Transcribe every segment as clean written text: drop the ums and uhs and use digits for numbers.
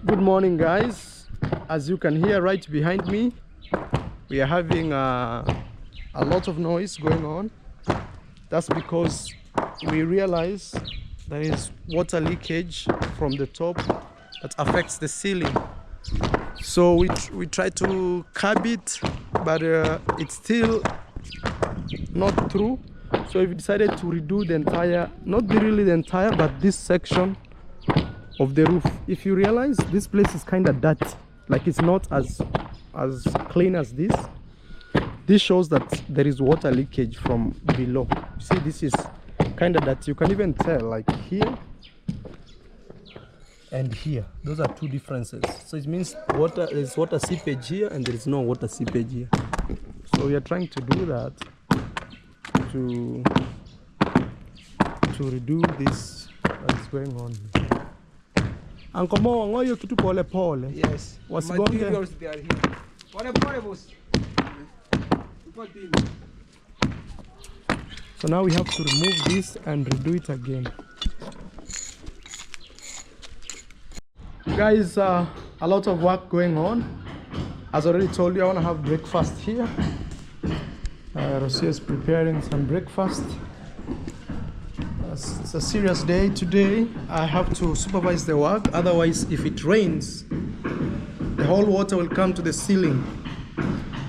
Good morning, guys. As you can hear right behind me, we are having a lot of noise going on. That's because we realize there is water leakage from the top that affects the ceiling. So we try to curb it, but it's still not through. So we decided to redo the entire, not really the entire, but this section of the roof. If you realize, this place is kind of dirty, like it's not as clean as this. This shows that there is water leakage from below. See, this is kind of dirty. You can even tell, like here and here, those are two differences. So it means there's water seepage here and there is no water seepage here. So we are trying to do that to redo this that is going on. Uncle Mo, ngoyo kitu pole pole. Yes. Materials they are here. Pole pole boss. So now we have to remove this and redo it again. Guys, a lot of work going on. As I already told you, I want to have breakfast here. Rosia is preparing some breakfast. It's a serious day today. I have to supervise the work. Otherwise, if it rains, the whole water will come to the ceiling.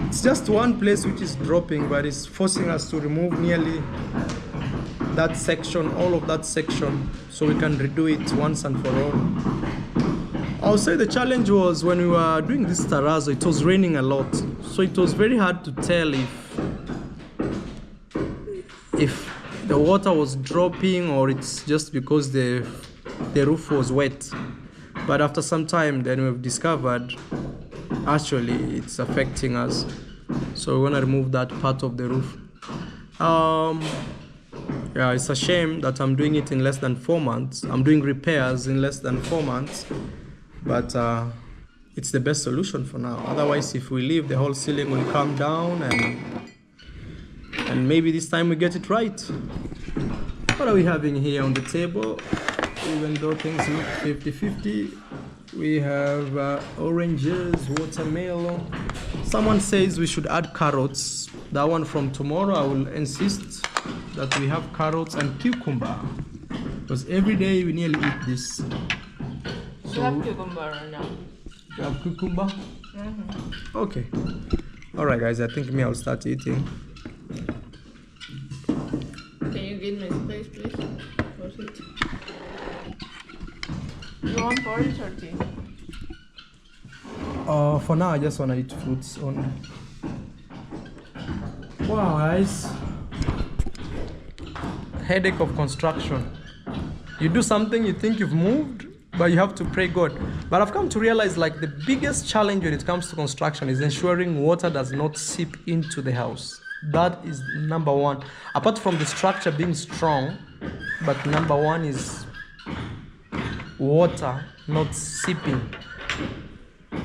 It's just one place which is dropping, but it's forcing us to remove nearly that section, all of that section, so we can redo it once and for all. I'll say the challenge was when we were doing this terrazzo, it was raining a lot. So it was very hard to tell if the water was dropping or it's just because the roof was wet. But after some time, then we've discovered actually it's affecting us. So we want to remove that part of the roof. Yeah, it's a shame that I'm doing it in less than 4 months. I'm doing repairs in less than 4 months. But it's the best solution for now. Otherwise, if we leave, the whole ceiling will come down and maybe this time we get it right. What are we having here on the table? Even though things look 50-50, we have oranges, watermelon. Someone says we should add carrots. That one from tomorrow, I will insist that we have carrots and cucumber, because every day we nearly eat this. So, you have cucumber right now. You have cucumber? Okay. Alright guys, I think I'll start eating. Can you give me space, please? It? You want porridge or tea? For now, I just want to eat fruits only. Wow, guys. Headache of construction. You do something, you think you've moved, but you have to pray God. But I've come to realize, like, the biggest challenge when it comes to construction is ensuring water does not seep into the house. That is number one. Apart from the structure being strong, but number one is water not seeping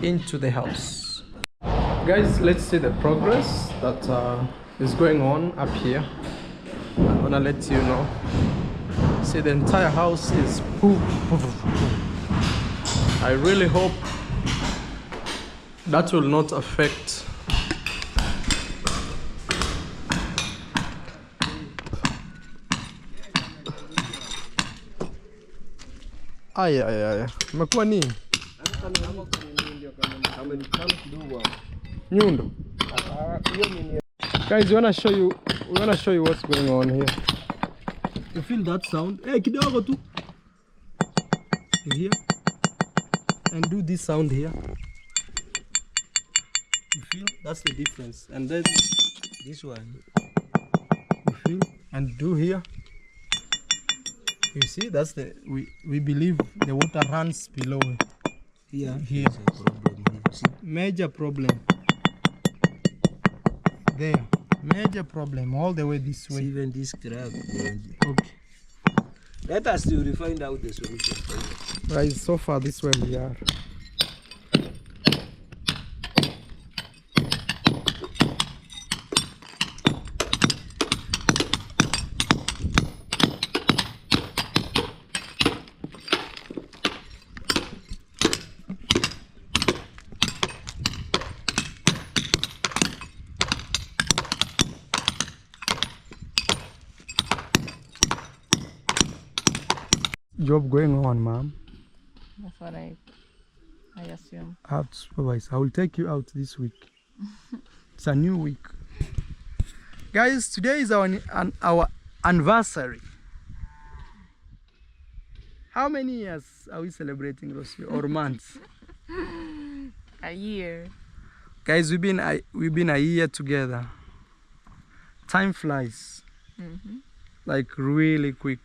into the house. Guys, let's see the progress that is going on up here. I wanna let you know. See, the entire house is poof, poof, poof. I really hope that will not affect Aya. Umekuwa nini? Nyundo. Guys, we wanna show you what's going on here. You feel that sound? Hey, kidogo tu. Here. And do this sound here. You feel? That's the difference. And then this one. You feel? And do here. You see, that's the we believe the water runs below here. Here. Major problem. There. Major problem all the way this way. Even this crack. Okay. Let us find out the solution. Right, so far this way we are. job going on, ma'am. That's what I assume. I have to supervise. I will take you out this week. It's a new week. Guys, today is our anniversary. How many years are we celebrating, Rocio, or months? A year. Guys, we've been a year together. Time flies, like really quick.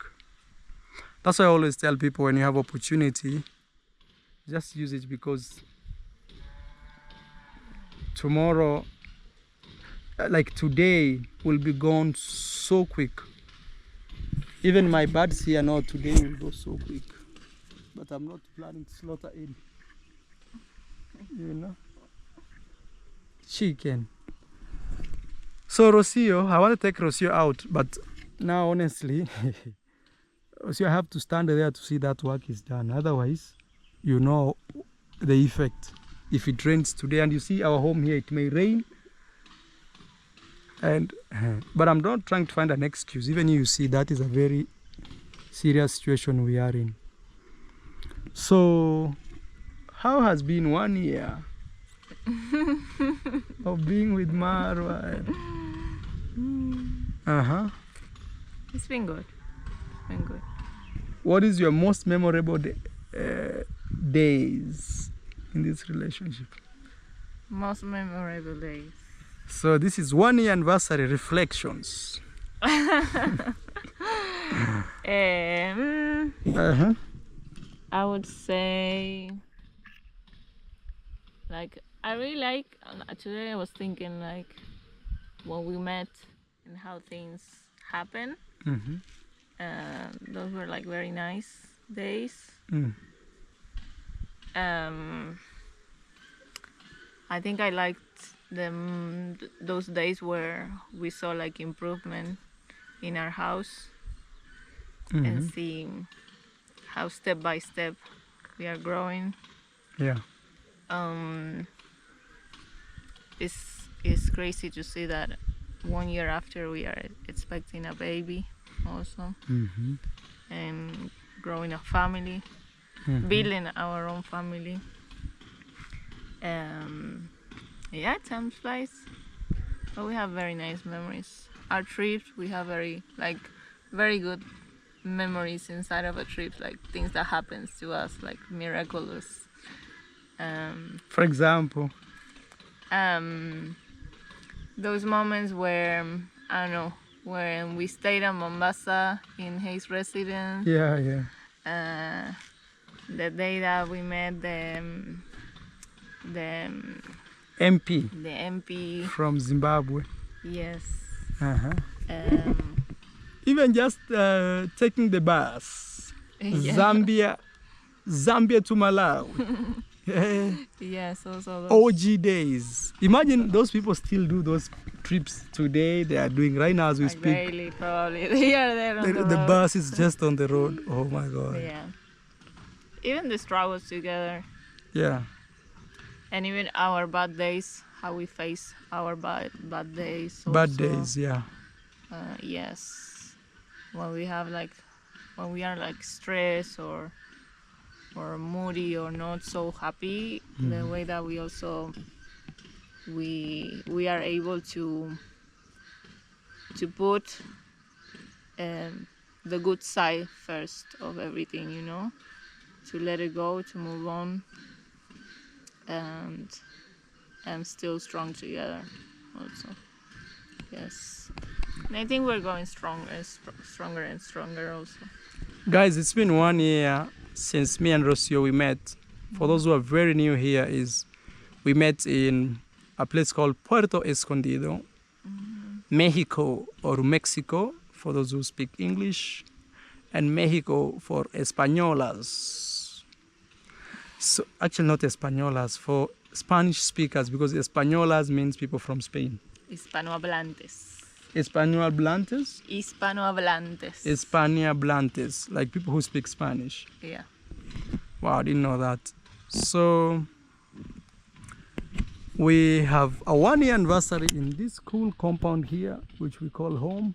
That's why I always tell people, when you have opportunity, just use it, because tomorrow, like today, will be gone so quick. Even my birds here now, today will go so quick. But I'm not planning to slaughter any. You know? Chicken. So Rocio, I want to take Rocio out, but now honestly, Rocio, I have to stand there to see that work is done. Otherwise, you know the effect. If it rains today, and you see our home here, it may rain. But I'm not trying to find an excuse. Even you see, that is a very serious situation we are in. So, how has been 1 year of being with Marwa? It's been good. It's been good. What is your most memorable days in this relationship? Most memorable days. So this is 1 year anniversary reflections. I would say, like, I really like, today I was thinking, like, when we met and how things happen. Those were like very nice days. I think I liked those days where we saw like improvement in our house, and seeing how step by step we are growing. Yeah. It's crazy to see that 1 year after we are expecting a baby also, and growing a family, building our own family. Yeah, time flies, but we have very nice memories. Our trips, we have very good memories inside of a trip, like things that happens to us, like miraculous. For example, those moments where, I don't know, when we stayed in Mombasa in his residence. Yeah. The day that we met the MP. The MP From Zimbabwe. Yes. Even just taking the bus. Yeah. Zambia to Malawi. Yes, also those OG days. Imagine those people still do those trips today. They are doing right now as we speak. Daily, probably. They are there on the The road. bus is just on the road. Oh my God. Yeah. Even the struggles together. Yeah. And even our bad days, how we face our bad days. Also. Bad days, yeah. Yes. When we are like stressed or moody or not so happy, the way that we also we are able to put the good side first of everything, you know, to let it go, to move on, and still strong together also. Yes. And I think we're going stronger and stronger also. Guys, it's been 1 year since me and Rocio we met. For those who are very new here, we met in a place called Puerto Escondido, Mexico, or Mexico for those who speak English, and Mexico for Españolas. So actually not Españolas, for Spanish speakers, because Españolas means people from Spain. Hispanohablantes. Hispanohablantes? Hispanohablantes. Hispanohablantes, like people who speak Spanish. Yeah. Wow, I didn't know that. So we have a 1 year anniversary in this cool compound here, which we call home.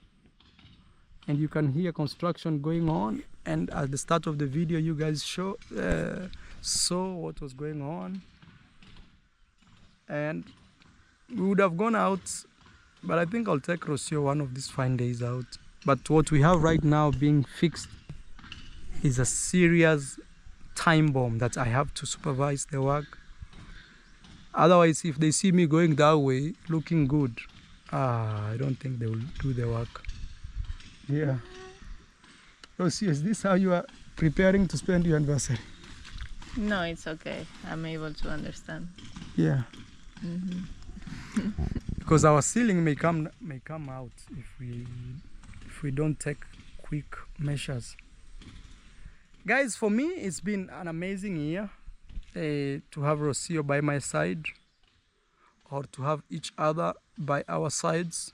And you can hear construction going on. and at the start of the video you guys saw what was going on, and we would have gone out, but I think I'll take Rocio one of these fine days out. But what we have right now being fixed is a serious time bomb that I have to supervise the work. Otherwise, if they see me going that way looking good, I don't think they will do the work. Yeah. Rocio, is this how you are preparing to spend your anniversary? No, it's okay. I'm able to understand. Yeah. Because our ceiling may come out if we don't take quick measures. Guys, for me it's been an amazing year to have Rocio by my side, or to have each other by our sides.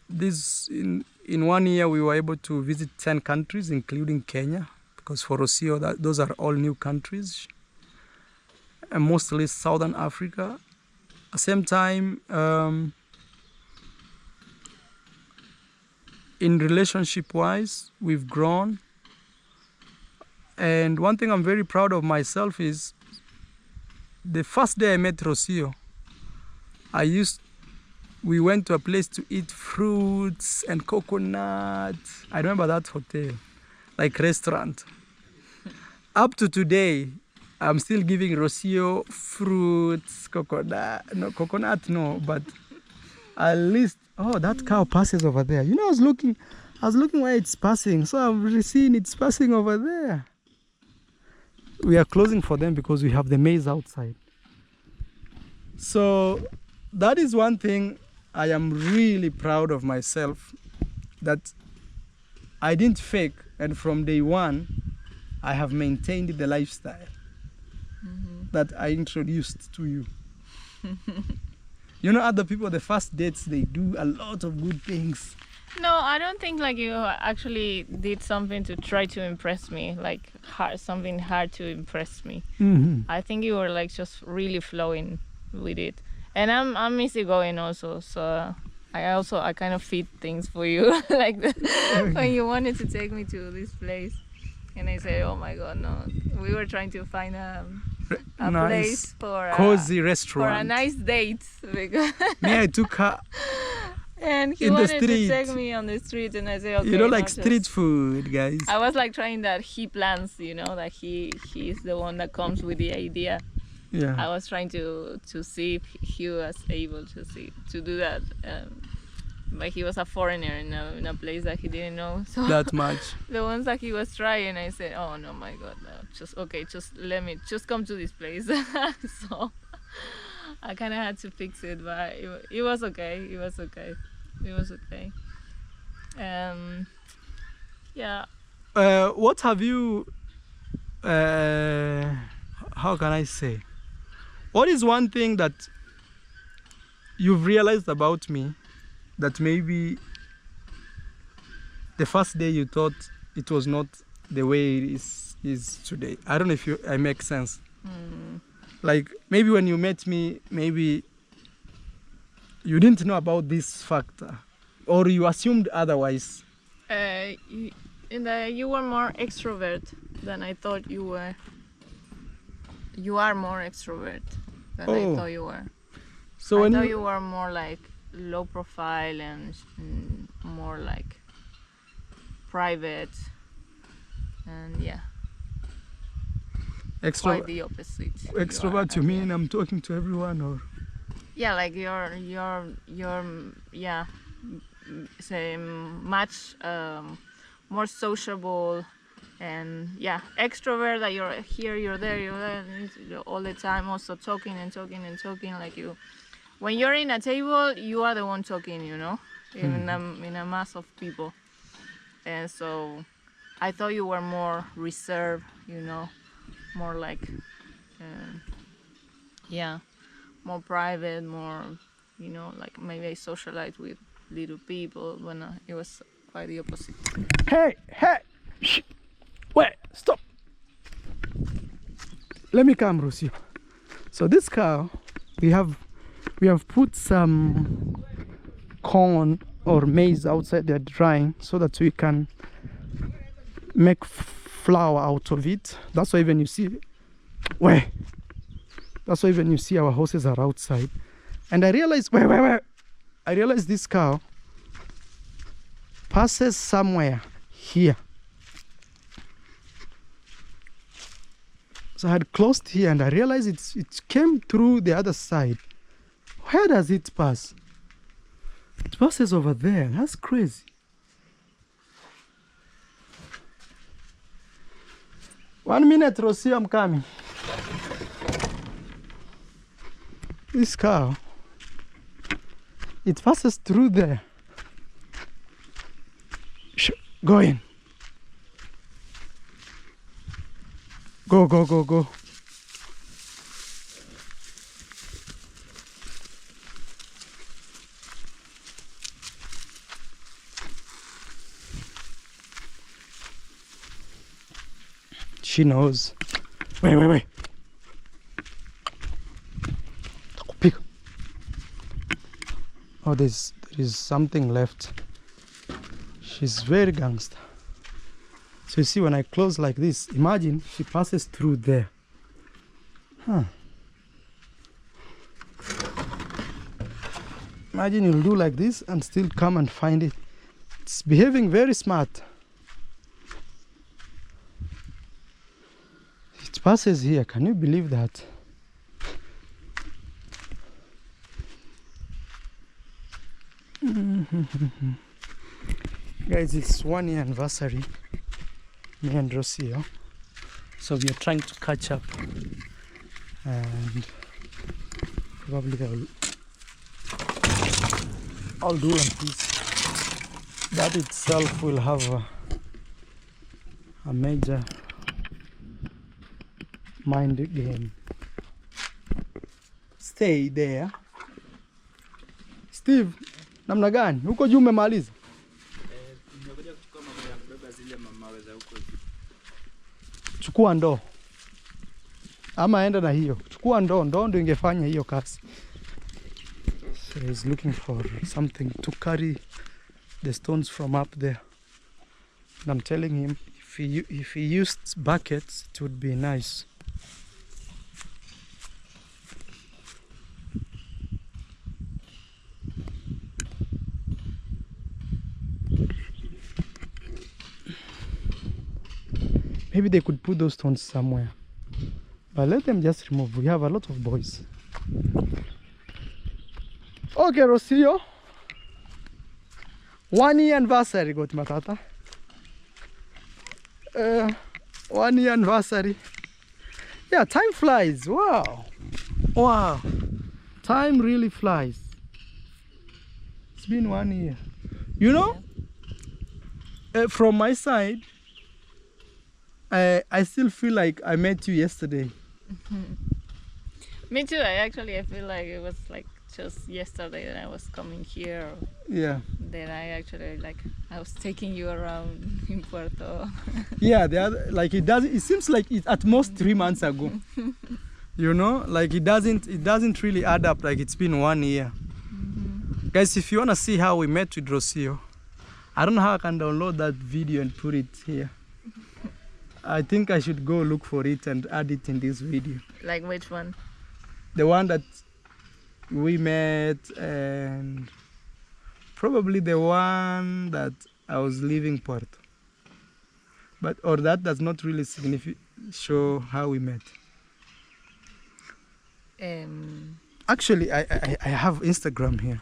This in 1 year we were able to visit 10 countries, including Kenya, because for Rocio those are all new countries, and mostly Southern Africa. At the same time, in relationship wise, we've grown. And one thing I'm very proud of myself is the first day I met Rocio, we went to a place to eat fruits and coconut. I remember that hotel, like restaurant. Up to today, I'm still giving Rocio fruits, coconut no, but at least, oh, that cow passes over there. You know, I was looking where it's passing, so I've seen it's passing over there. We are closing for them because we have the maize outside. So that is one thing I am really proud of myself, that I didn't fake, and from day one I have maintained the lifestyle that I introduced to you. You know, other people, the first dates, they do a lot of good things. No, I don't think like you actually did something to try to impress me, like something hard to impress me. I think you were like just really flowing with it. And I'm easygoing also, so I kind of fit things for you. Like when you wanted to take me to this place, and I said, oh my god, no, we were trying to find a nice, place for cozy restaurant, for a nice date, because I took her and he in the wanted street. to take me on the street, and I said, okay, you know, like no, street food, guys. I was like trying that he plans, you know, that he's the one that comes with the idea. Yeah. I was trying to see if he was able to do that, but he was a foreigner in a place that he didn't know so that much. The ones that he was trying, I said, oh no, my god, no, just let me come to this place. So I kind of had to fix it, but it was okay. Yeah. What have you how can I say, what is one thing that you've realized about me that maybe the first day you thought it was not the way it is today? I don't know if I make sense. Like maybe when you met me, maybe you didn't know about this factor, or you assumed otherwise. You were more extrovert than I thought you were. You are more extrovert than I thought you were. So I thought you were more like low profile and more like private, and yeah. Quite the opposite. Extrovert, you mean I'm talking to everyone, or? Yeah, like you're yeah, say much more sociable, and yeah, extrovert, that you're here, you're there all the time, also talking. Like you, when you're in a table, you are the one talking, you know, in a mass of people. And so I thought you were more reserved, you know, more like more private, more, you know, like maybe I socialize with little people, when it was quite the opposite. Hey, shh. Wait, stop. Let me come, Rocio. So this cow, we have put some corn or maize outside there drying, so that we can make flour out of it. That's why even you see that's why even you see our horses are outside. And I realized I realized this cow passes somewhere here. So I had closed here and I realized it came through the other side. Where does it pass? It passes over there. That's crazy. 1 minute, Rosie, I'm coming. This cow, it passes through there. Go in. Go, go, go, go. She knows. Wait. Pick. Oh, there is something left. She's very gangster. So you see, when I close like this, imagine she passes through there. Imagine you'll do like this and still come and find it. It's behaving very smart. It passes here. Can you believe that? Guys, it's 1 year anniversary, me and Rocio. So we are trying to catch up, and probably I'll do like this. That itself will have a major mind game. Stay there. Steve, namna gani? Huko juu umemaliza? Nimekuja kuchukua mambo ya kubeba zile mamawe za huko. Chukua ndoo. Ama enda na hiyo. Chukua ndoo ndio ingefanya hiyo kazi. So he's looking for something to carry the stones from up there. And I'm telling him if he used buckets, it would be nice. Maybe they could put those stones somewhere. But let them just remove. We have a lot of boys. Okay, Rocio. 1 year anniversary, got matata. 1 year anniversary. Yeah, time flies. Wow. Time really flies. It's been 1 year. You know, from my side, I still feel like I met you yesterday. Me too. I feel like it was like just yesterday that I was coming here. Yeah. Then I was taking you around in Puerto. Yeah, it seems like it's at most 3 months ago. You know, like it doesn't really add up like it's been 1 year. Guys, if you wanna see how we met with Rocio, I don't know how I can download that video and put it here. I think I should go look for it and add it in this video. Like which one? The one that we met, and probably the one that I was leaving Puerto. Or that does not really show how we met. Actually, I have Instagram here.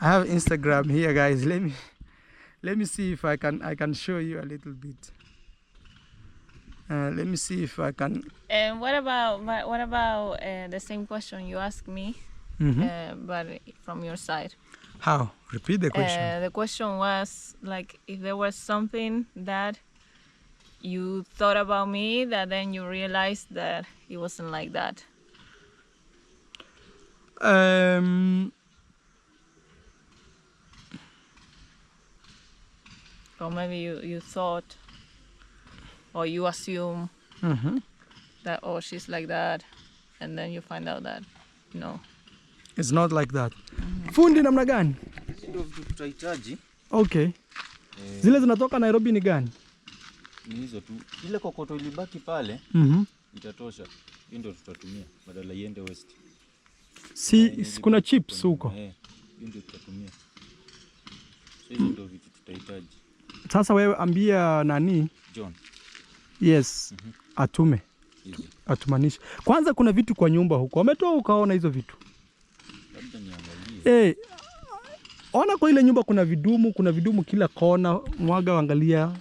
I have Instagram here, guys. Let me see if I can show you a little bit. Let me see if I can. And what about the same question you asked me, but from your side? How? Repeat the question. The question was like if there was something that you thought about me that then you realized that it wasn't like that. Or maybe you thought, or you assume that, oh, she's like that, and then you find out that no, it's not like that. Fundi namna gani? Ndio tutahitaji. Okay. Zile zinatoka Nairobi ni gani? Ni hizo tu. Ile kokoto ilibaki pale itatosha. Hiyo ndio tutatumia badala iende west. Si kuna chips huko. Hiyo ndio tutatumia. Hizo ndio vitu tutahitaji. Sasa wewe ambia nani? John. Yes. Atume. Atumanisha. Kwanza kuna vitu kwa nyumba huko. Umetoa ukaona hizo vitu? Labda niangalie. Ona kwa ile nyumba kuna vidumu kila kona, mwaga angalia.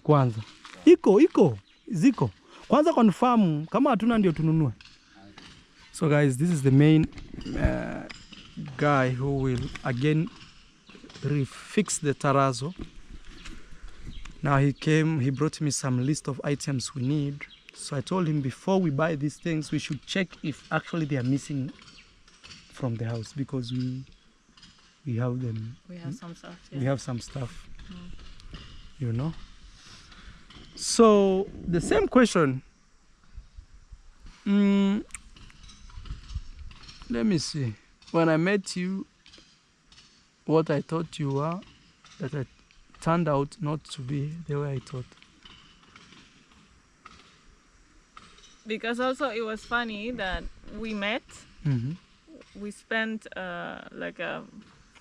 Kwanza. Iko, ziko. Kwanza confirm kama hatuna ndio tununue. So guys, this is the main guy who will again refix the terrazzo. Now he brought me some list of items we need. So I told him before we buy these things, we should check if actually they are missing from the house, because we have them. We have some stuff. Yeah. We have some stuff, you know. So the same question. Let me see. When I met you, what I thought you were, that it turned out not to be the way I thought. Because also it was funny that we met. We spent like a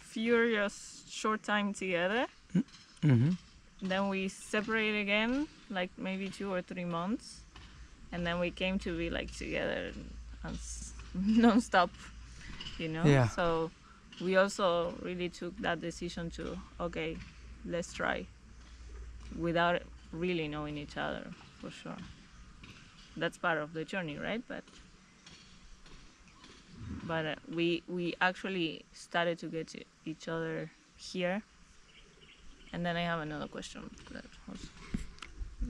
furious short time together. Then we separated again, like maybe 2 or 3 months, and then we came to be like together non-stop, you know. Yeah. So we also really took that decision to, okay, let's try, without really knowing each other, for sure. That's part of the journey, right? But we actually started to get to each other here. And then I have another question.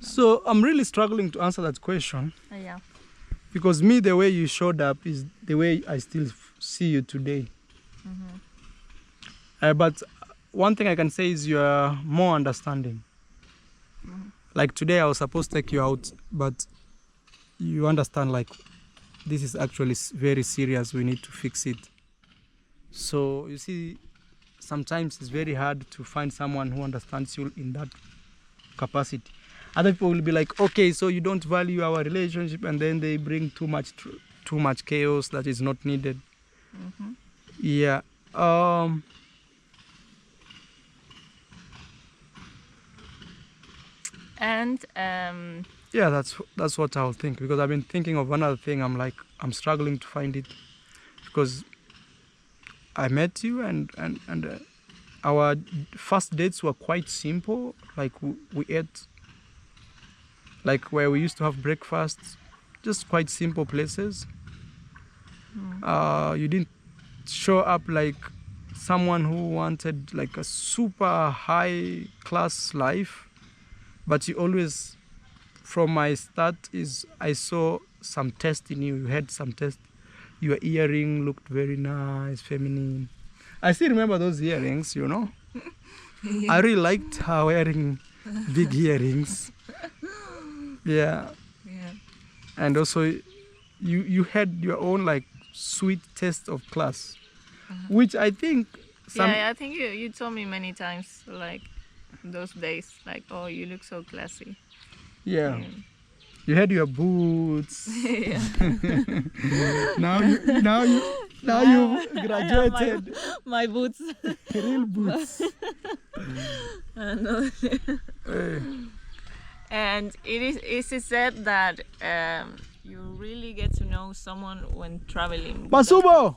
So I'm really struggling to answer that question. Yeah. Because me, the way you showed up is the way I still see you today. But one thing I can say is you are more understanding. Like today I was supposed to take you out, but you understand, like, this is actually very serious, we need to fix it. So you see, sometimes it's very hard to find someone who understands you in that capacity. Other people will be like, okay, so you don't value our relationship, and then they bring too much chaos that is not needed. Yeah. And yeah, that's what I'll think, because I've been thinking of another thing. I'm struggling to find it, because I met you and our first dates were quite simple. Like we ate like where we used to have breakfast, just quite simple places. You didn't show up like someone who wanted like a super high class life, but you always, from my start, I saw some taste in you. You had some taste. Your earring looked very nice, feminine. I still remember those earrings, you know. I really liked her wearing big earrings. Yeah. And also, you had your own like sweet taste of class, which I think. I think you told me many times, like those days, like, oh, you look so classy. Yeah. You had your boots. now you've graduated. My boots. Real boots. And it is said that you really get to know someone when traveling. Masubo,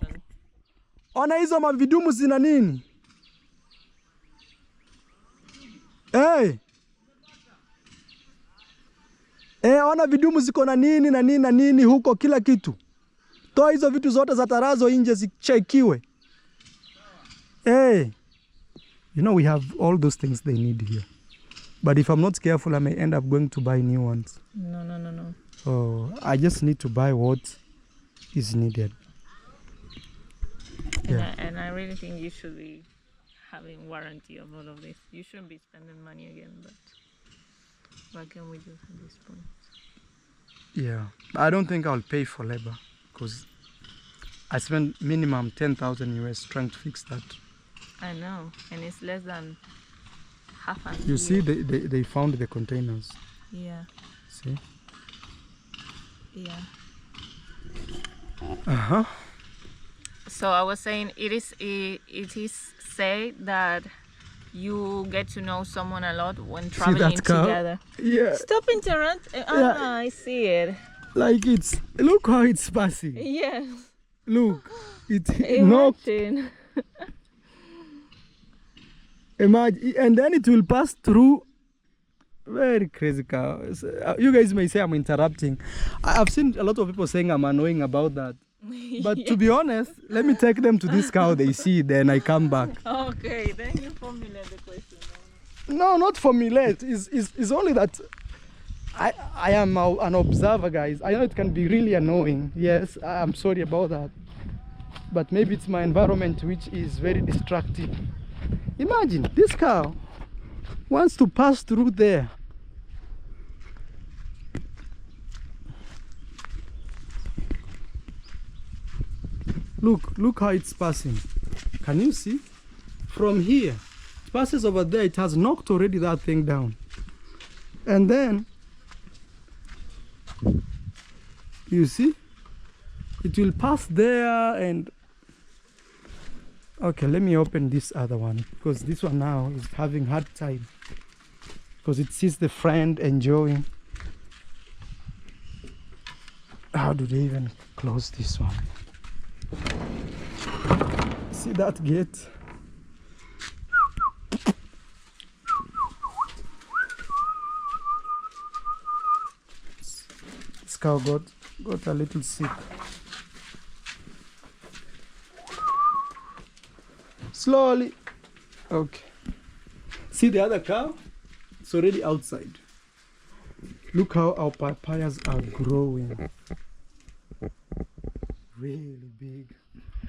ona hizo mavidumu zina nini? Hey. Ona vidumu ziko na nini na nini na nini huko, kila kitu. Toa hizo vitu zote za tarazo nje zichekiwe. You know, we have all those things they need here. But if I'm not careful, I may end up going to buy new ones. No. Oh, I just need to buy what is needed. And I really think you should be having warranty of all of this. You shouldn't be spending money again, but what can we do at this point? Yeah, I don't think I'll pay for labor, because I spent minimum 10,000 US trying to fix that. I know, and it's less than happened. You see, they found the containers. Yeah. See? Yeah. Uh-huh. So I was saying it is said that you get to know someone a lot when traveling together. Yeah. Stop interrupting. Yeah. I see it. Like look how it's passing. Yeah. Look. It knocked. Imagine. Imagine. And then it will pass through. Very crazy cow. You guys may say I'm interrupting. I've seen a lot of people saying I'm annoying about that. But to be honest, let me take them to this cow they see, then I come back. Okay, then you formulate the question. No, not formulate. It's only that I am an observer, guys. I know it can be really annoying. Yes, I'm sorry about that. But maybe it's my environment which is very destructive. Imagine, this cow wants to pass through there. Look how it's passing. Can you see? From here, it passes over there. It has knocked already that thing down. And then, you see? It will pass there and... Okay, let me open this other one, because this one now is having hard time. Because it sees the friend enjoying. How do they even close this one? See that gate? This cow got a little sick. Slowly. Okay. See the other cow? It's already outside. Look how our papayas are growing. Really big.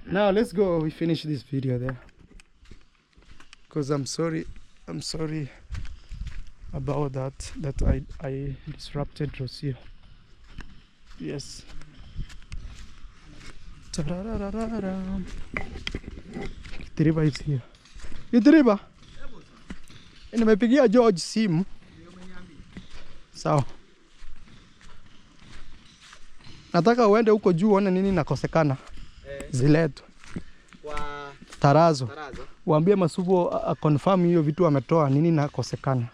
Now let's go. We finish this video there. Because I'm sorry about that I disrupted Rocio. Yes. Kitiriba is here. Kitiriba. Nimepigia George simu. Sawa. Nataka uende huko juu uone nini nakosekana. Ziletwe. Kwa Tarazo. Waambie Masubo confirm hiyo vitu ametoa nini nakosekana.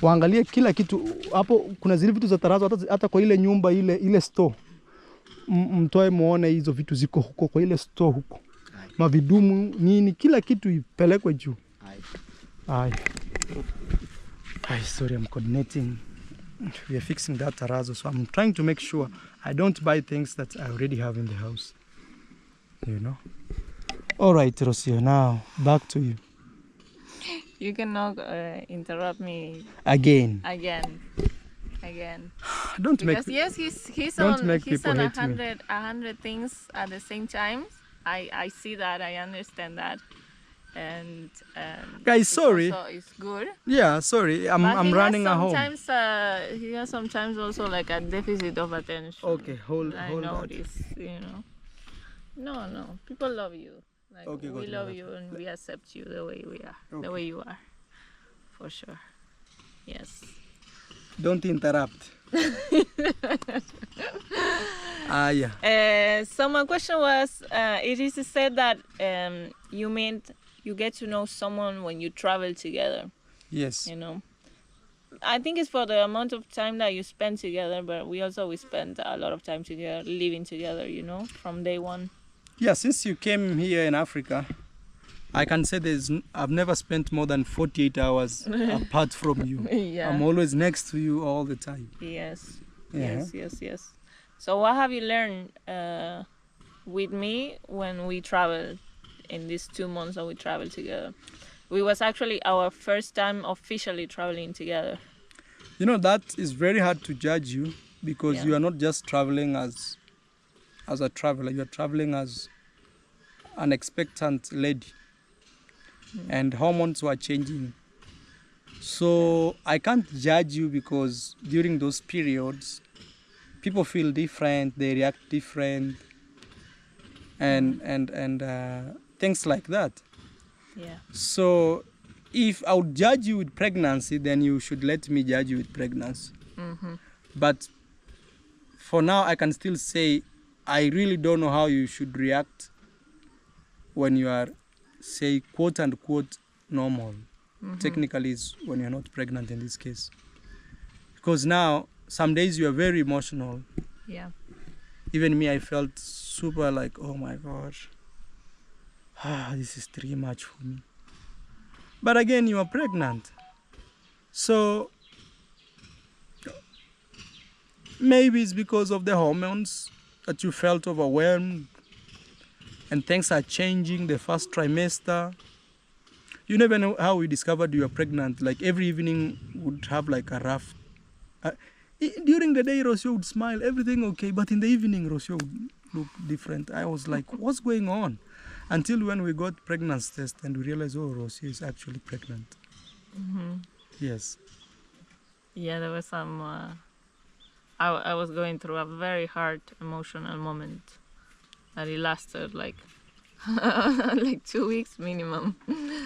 Waangalie kila kitu hapo. Kuna zile vitu za Tarazo hata kwa ile nyumba ile store. Mtoe muone hizo vitu ziko huko kwa ile store huko. Mavidumu nini kila kitu ipelekwe juu. Sorry, I'm coordinating. We are fixing that Tarazo, so I'm trying to make sure I don't buy things that I already have in the house. You know. All right, Rocio. Now back to you. You cannot interrupt me Again. Don't because make. yes, he's don't on make he's people on hate me. 100 things at the same time. I see that. I understand that. And Guys, sorry. It's good. Yeah, sorry. I'm running a home. Sometimes he has sometimes also like a deficit of attention. Okay, hold I notice, you know. No. People love you. Like Okay, we good, love good. you and we accept you the way we are. Okay. The way you are. For sure. Yes. Don't interrupt. Yeah. So my question was, it is said that you get to know someone when you travel together. Yes. You know, I think it's for the amount of time that you spend together, but we spend a lot of time together, living together, you know, from day one. Yeah, since you came here in Africa, I can say I've never spent more than 48 hours apart from you. Yeah. I'm always next to you all the time. Yes. Yeah. Yes. So what have you learned with me when we traveled in these 2 months that we traveled together? It was actually our first time officially traveling together. You know, that is very hard to judge you because you are not just traveling as a traveler. You are traveling as an expectant lady. And hormones were changing. So I can't judge you because during those periods, people feel different, they react different, and things like that. Yeah. So if I would judge you with pregnancy, then you should let me judge you with pregnancy. But for now, I can still say I really don't know how you should react when you are, say, quote unquote, normal. Technically, it's when you're not pregnant in this case. Because now, some days you are very emotional. Yeah. Even me, I felt super like, oh my gosh, this is too much for me. But again, you are pregnant. So maybe it's because of the hormones that you felt overwhelmed and things are changing the first trimester. You never know how we discovered you are pregnant. Like every evening would have like a rough... during the day, Rocio would smile, everything okay. But in the evening, Rocio would look different. I was like, what's going on? Until when we got pregnancy test and we realized, oh, Rocio is actually pregnant. Yes. Yeah, there was some... I was going through a very hard emotional moment. And it lasted like... like 2 weeks minimum.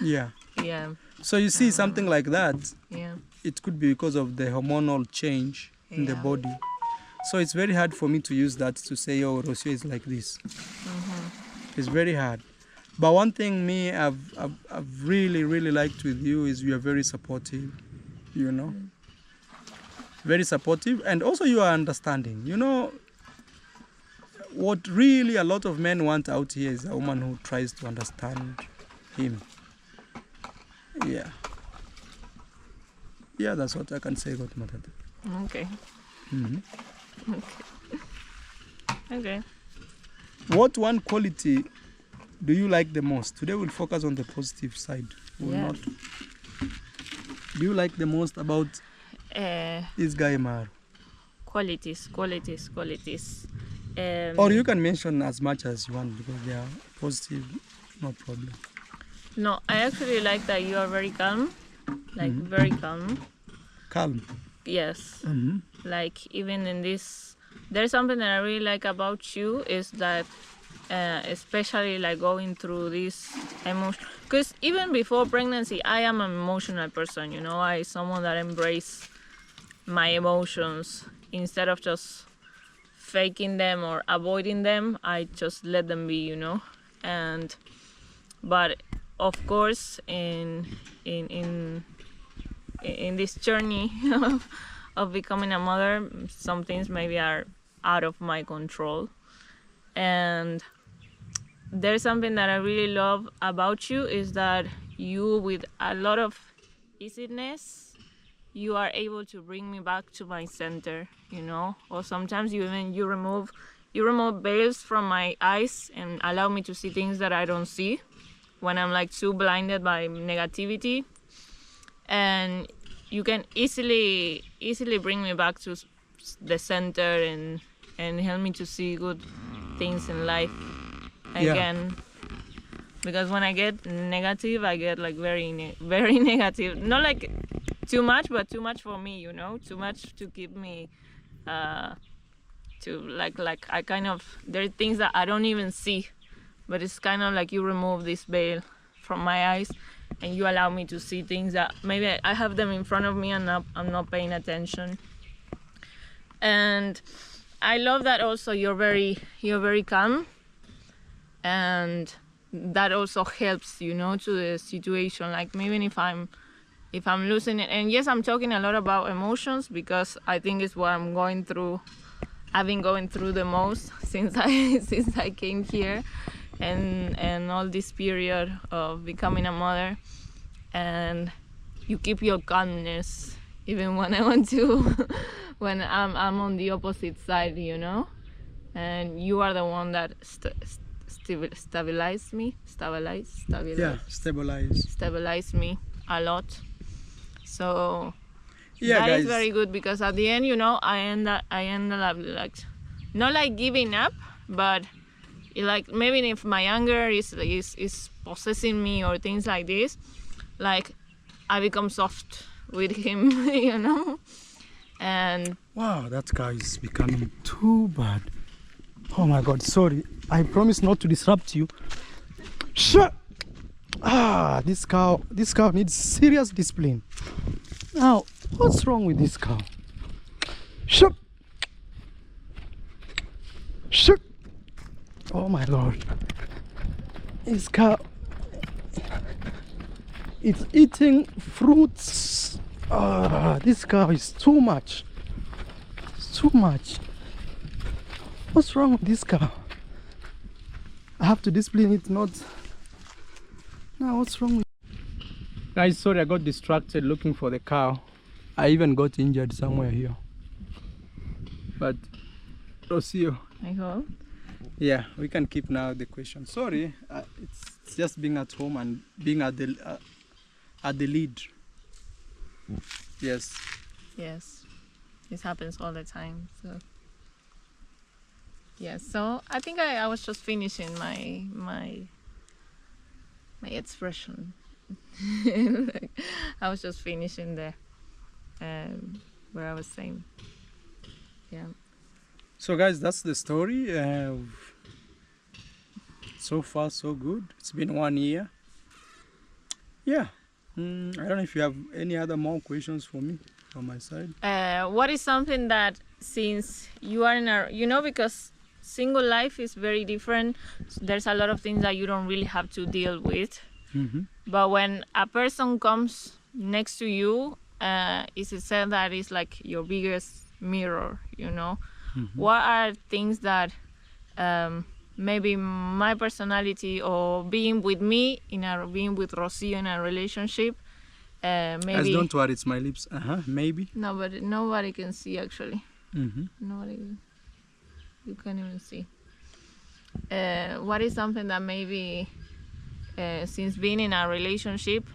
Yeah. Yeah. So you see something like that, Yeah. it could be because of the hormonal change in the body. So it's very hard for me to use that to say, oh, Rocio is like this. It's very hard. But one thing I've really, really liked with you is you are very supportive, you know. Very supportive, and also you are understanding. You know, what really a lot of men want out here is a woman who tries to understand him. Yeah. Yeah, that's what I can say about Matata. Okay. Okay. What one quality do you like the most? Today we'll focus on the positive side. We'll not. Do you like the most about this guy, Mar? Qualities. Or you can mention as much as you want because they are positive, no problem. No, I actually like that you are very calm. Like very calm. Calm. Yes. Like even in this, there's something that I really like about you is that especially like going through this emotion, because even before pregnancy I am an emotional person, you know. I someone that embrace my emotions instead of just faking them or avoiding them. I just let them be, you know. And but of course in this journey of becoming a mother, some things maybe are out of my control. And there's something that I really love about you is that you, with a lot of easiness, you are able to bring me back to my center, you know. Or sometimes you remove veils from my eyes and allow me to see things that I don't see when I'm like too blinded by negativity. And you can easily bring me back to the center and help me to see good things in life again. Because when I get negative, I get like very negative. Not like too much, but too much for me, you know. Too much to keep me to like I kind of, there are things that I don't even see, but it's kind of like you remove this veil from my eyes and you allow me to see things that maybe I have them in front of me and I'm not paying attention. And I love that also you're very calm, and that also helps, you know, to the situation. Like maybe if I'm losing it, and yes, I'm talking a lot about emotions because I think it's what I'm going through. I've been going through the most since I came here, and all this period of becoming a mother. And you keep your calmness even when I want to, when I'm on the opposite side, you know. And you are the one that stabilize me a lot. So yeah, that guys, is very good, because at the end, you know, I end up like not like giving up, but like maybe if my anger is possessing me or things like this, like I become soft with him, you know. And wow, that guy is becoming too bad. Oh my God, sorry. I promise not to disrupt you. Shut. This cow needs serious discipline. Now, what's wrong with this cow? Shut. Shut. Oh my Lord. This cow, it's eating fruits. This cow is too much. It's too much. What's wrong with this cow? I have to discipline it, not. Now, what's wrong with... Guys, sorry, I got distracted looking for the cow. I even got injured somewhere here. But, Rocio. I hope. Yeah, we can keep now the question. Sorry, it's just being at home and being at the lead. Yes. Yes, this happens all the time. So yes, so I think I was just finishing my expression. Like, I was just finishing there, where I was saying, yeah. So guys, that's the story. So far so good. It's been 1 year. Yeah. I don't know if you have any other more questions for me on my side. What is something that, since you are in a, because single life is very different, there's a lot of things that you don't really have to deal with. But when a person comes next to you, it's said that it's like your biggest mirror, What are things that maybe my personality or being with me, being with Rocio in a relationship, maybe... Guys, don't worry, it's my lips. Maybe. Nobody can see, actually. Nobody, you can't even see. What is something that maybe, since being in a relationship,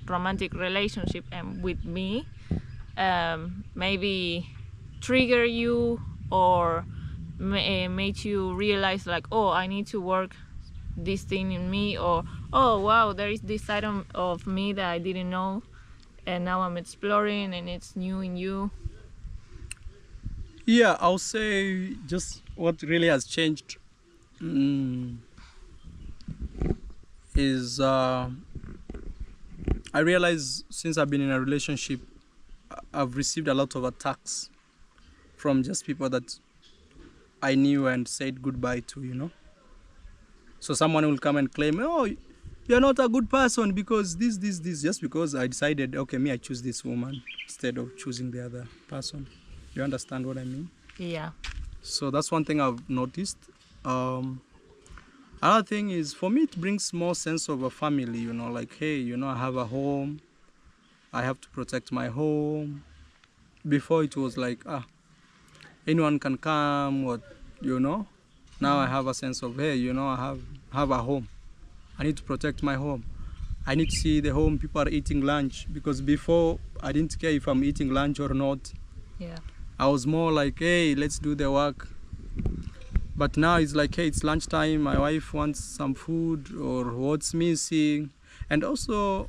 romantic relationship, and with me, maybe trigger you or made you realize, like, oh, I need to work this thing in me, or oh wow, there is this side of me that I didn't know, and now I'm exploring and it's new in you? Yeah, I'll say just what really has changed is I realize since I've been in a relationship, I've received a lot of attacks from just people that I knew and said goodbye to, So someone will come and claim, oh, you're not a good person because this, just because I decided, okay, I choose this woman instead of choosing the other person. You understand what I mean? Yeah. So that's one thing I've noticed. Another thing is, for me, it brings more sense of a family, like, hey, I have a home. I have to protect my home. Before it was like, anyone can come, Now I have a sense of, hey, I have a home. I need to protect my home. I need to see the home people are eating lunch, because before I didn't care if I'm eating lunch or not. Yeah. I was more like, hey, let's do the work. But now it's like, hey, it's lunchtime. My wife wants some food or what's missing. And also,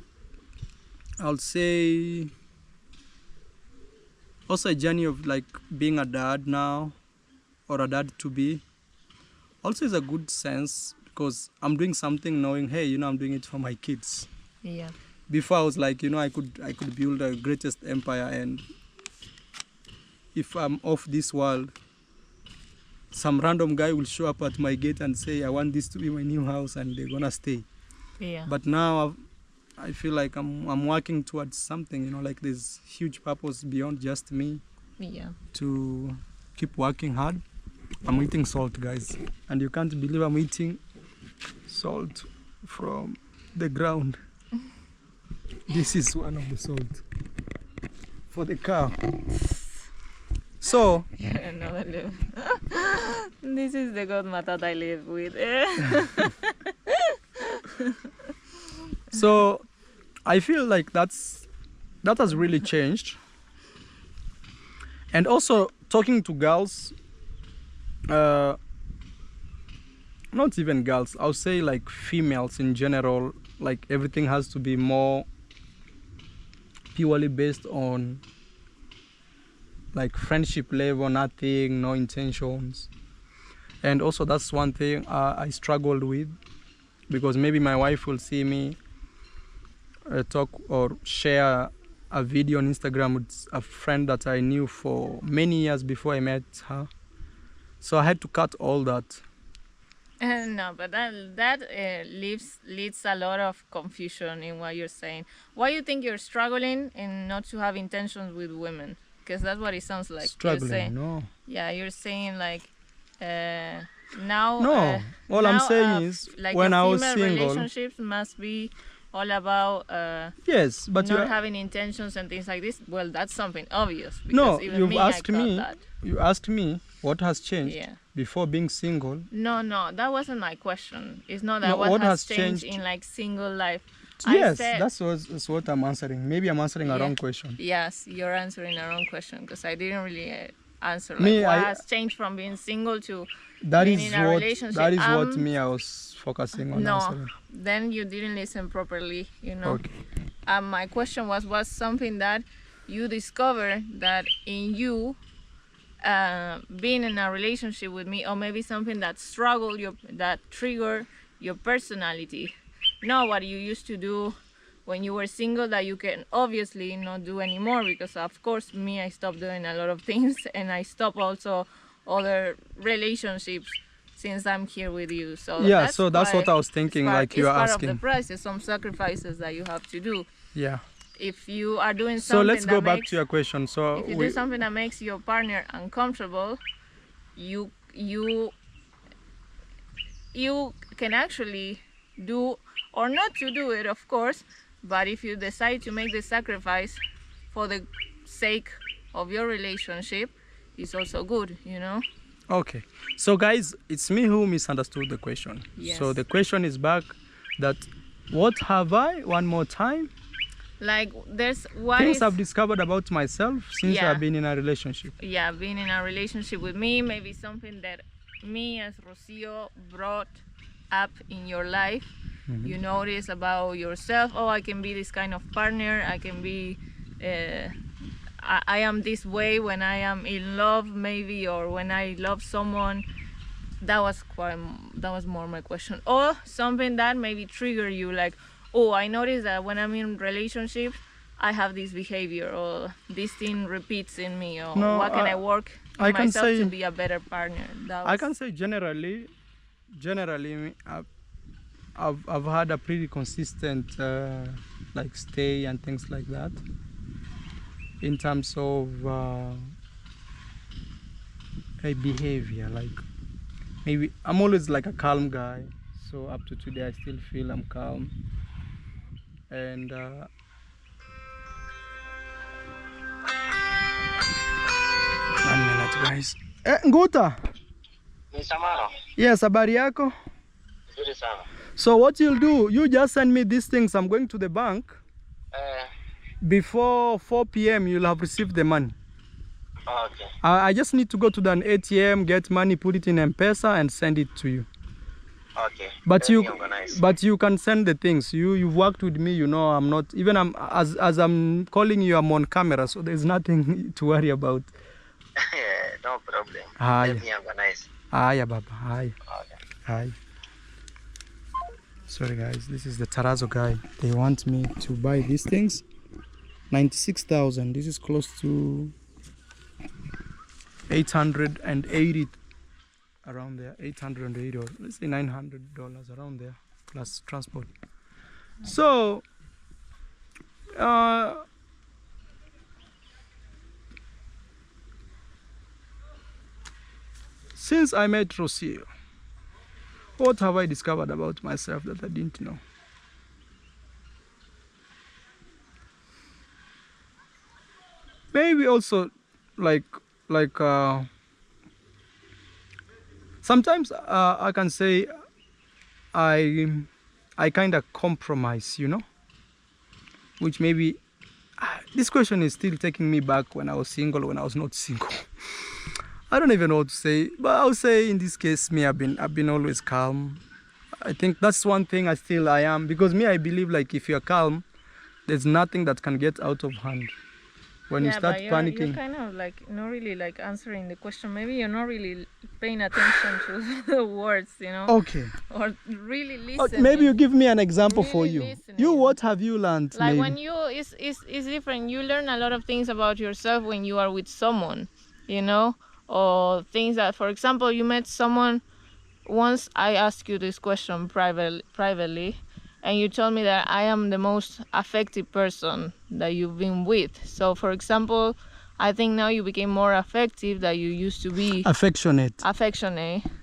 I'll say, also a journey of like being a dad now, or a dad to be. Also is a good sense, because I'm doing something knowing, hey, I'm doing it for my kids. Yeah. Before I was like, I could build the greatest empire, and if I'm off this world, some random guy will show up at my gate and say, I want this to be my new house, and they're gonna stay. Yeah. But now I feel like I'm working towards something, like there's huge purpose beyond just me. Yeah. To keep working hard. I'm eating salt, guys, and you can't believe I'm eating salt from the ground. This is one of the salt for the cow. So Another level. This is the godmother that I live with. So I feel like that has really changed. And also talking to girls, not even girls, I'll say like females in general, like everything has to be more purely based on like friendship level, nothing, no intentions. And also that's one thing I struggled with, because maybe my wife will see me talk or share a video on Instagram with a friend that I knew for many years before I met her. So I had to cut all that. No, but that leads a lot of confusion in what you're saying. Why you think you're struggling and not to have intentions with women? Because that's what it sounds like. Struggling, you're saying, no. Yeah, you're saying like now. No, all I'm now, saying is like when I was female single. relationships must be all about Yes, but not having intentions and things like this. Well, that's something obvious. Because no, even you've me, asked I thought me. that. You asked me what has changed Yeah. before being single. No, that wasn't my question. It's not that No, what has changed in like single life. Yes, I said, that's what I'm answering. Maybe I'm answering a wrong question. Yes, you're answering a wrong question because I didn't really answer. Like, Me, what has changed from being single to That being is in a what relationship? that is what me I was focusing on No, answering. then you didn't listen properly. You know. Okay. My question was something that you discovered that in you. Being in a relationship with me, or maybe something that that triggered your personality, not what you used to do when you were single that you can obviously not do anymore, because of course me, I stopped doing a lot of things and I stopped also other relationships since I'm here with you. So yeah, that's what I was thinking. Like you are asking. It's part of the process, some sacrifices that you have to do. Yeah. If you are doing something, so let's go back to your question. So if you do something that makes your partner uncomfortable, you can actually do, or not to do it, of course, but if you decide to make the sacrifice for the sake of your relationship, it's also good, you know. Okay, so guys, it's me who misunderstood the question. Yes. So the question is back that what have I, one more time, like there's what things is, I've discovered about myself since Yeah. I've been in a relationship. yeah, being in a relationship with me, maybe something that me as Rocio brought up in your life. You notice about yourself, oh, I can be this kind of partner, I can be I am this way when I am in love, maybe, or when I love someone. That was more my question. Or something that maybe trigger you, like, oh, I noticed that when I'm in relationship, I have this behavior, or this thing repeats in me, or No, what can I work on I can myself say- to be a better partner? I can say generally, I've had a pretty consistent like stay and things like that. In terms of a behavior, like maybe I'm always like a calm guy. So up to today, I still feel I'm calm. And 1 minute, guys. Nguta. Nisamano. Yes, habari yako? Nzuri sana. So what you'll do, you just send me these things. I'm going to the bank. Before 4 p.m. you'll have received the money. Okay. I just need to go to the ATM, get money, put it in M-Pesa and send it to you. Okay. But Let me organize. you can send the things. You've worked with me, you know. I'm not even as I'm calling you, I'm on camera, so there's nothing to worry about. No problem. Hi. Let me organize. Hi, Baba. Hi. Okay. Hi. Sorry guys, this is the Tarazo guy. They want me to buy these things. 96,000. This is close to 880, around there. 880, or let's say $900 around there, plus transport. So since I met Rocio, what have I discovered about myself that I didn't know? Maybe also like sometimes I can say I kind of compromise, you know, which maybe this question is still taking me back when I was single, when I was not single. I don't even know what to say, but I'll say in this case, me, I've been always calm. I think that's one thing I am, because me, I believe like if you're calm, there's nothing that can get out of hand. when you start but panicking. you're kind of like not really like answering the question. Maybe you're not really paying attention to the words, you know. Okay. Or really Oh, listening. maybe you give me an example for Really you. listening. You, what have you learned? Like maybe? when you it's different. You learn a lot of things about yourself when you are with someone, you know, or things that, for example, you met someone. Once I asked you this question privately, and you told me that I am the most affective person that you've been with. So, for example, I think now you became more affective than you used to be. Affectionate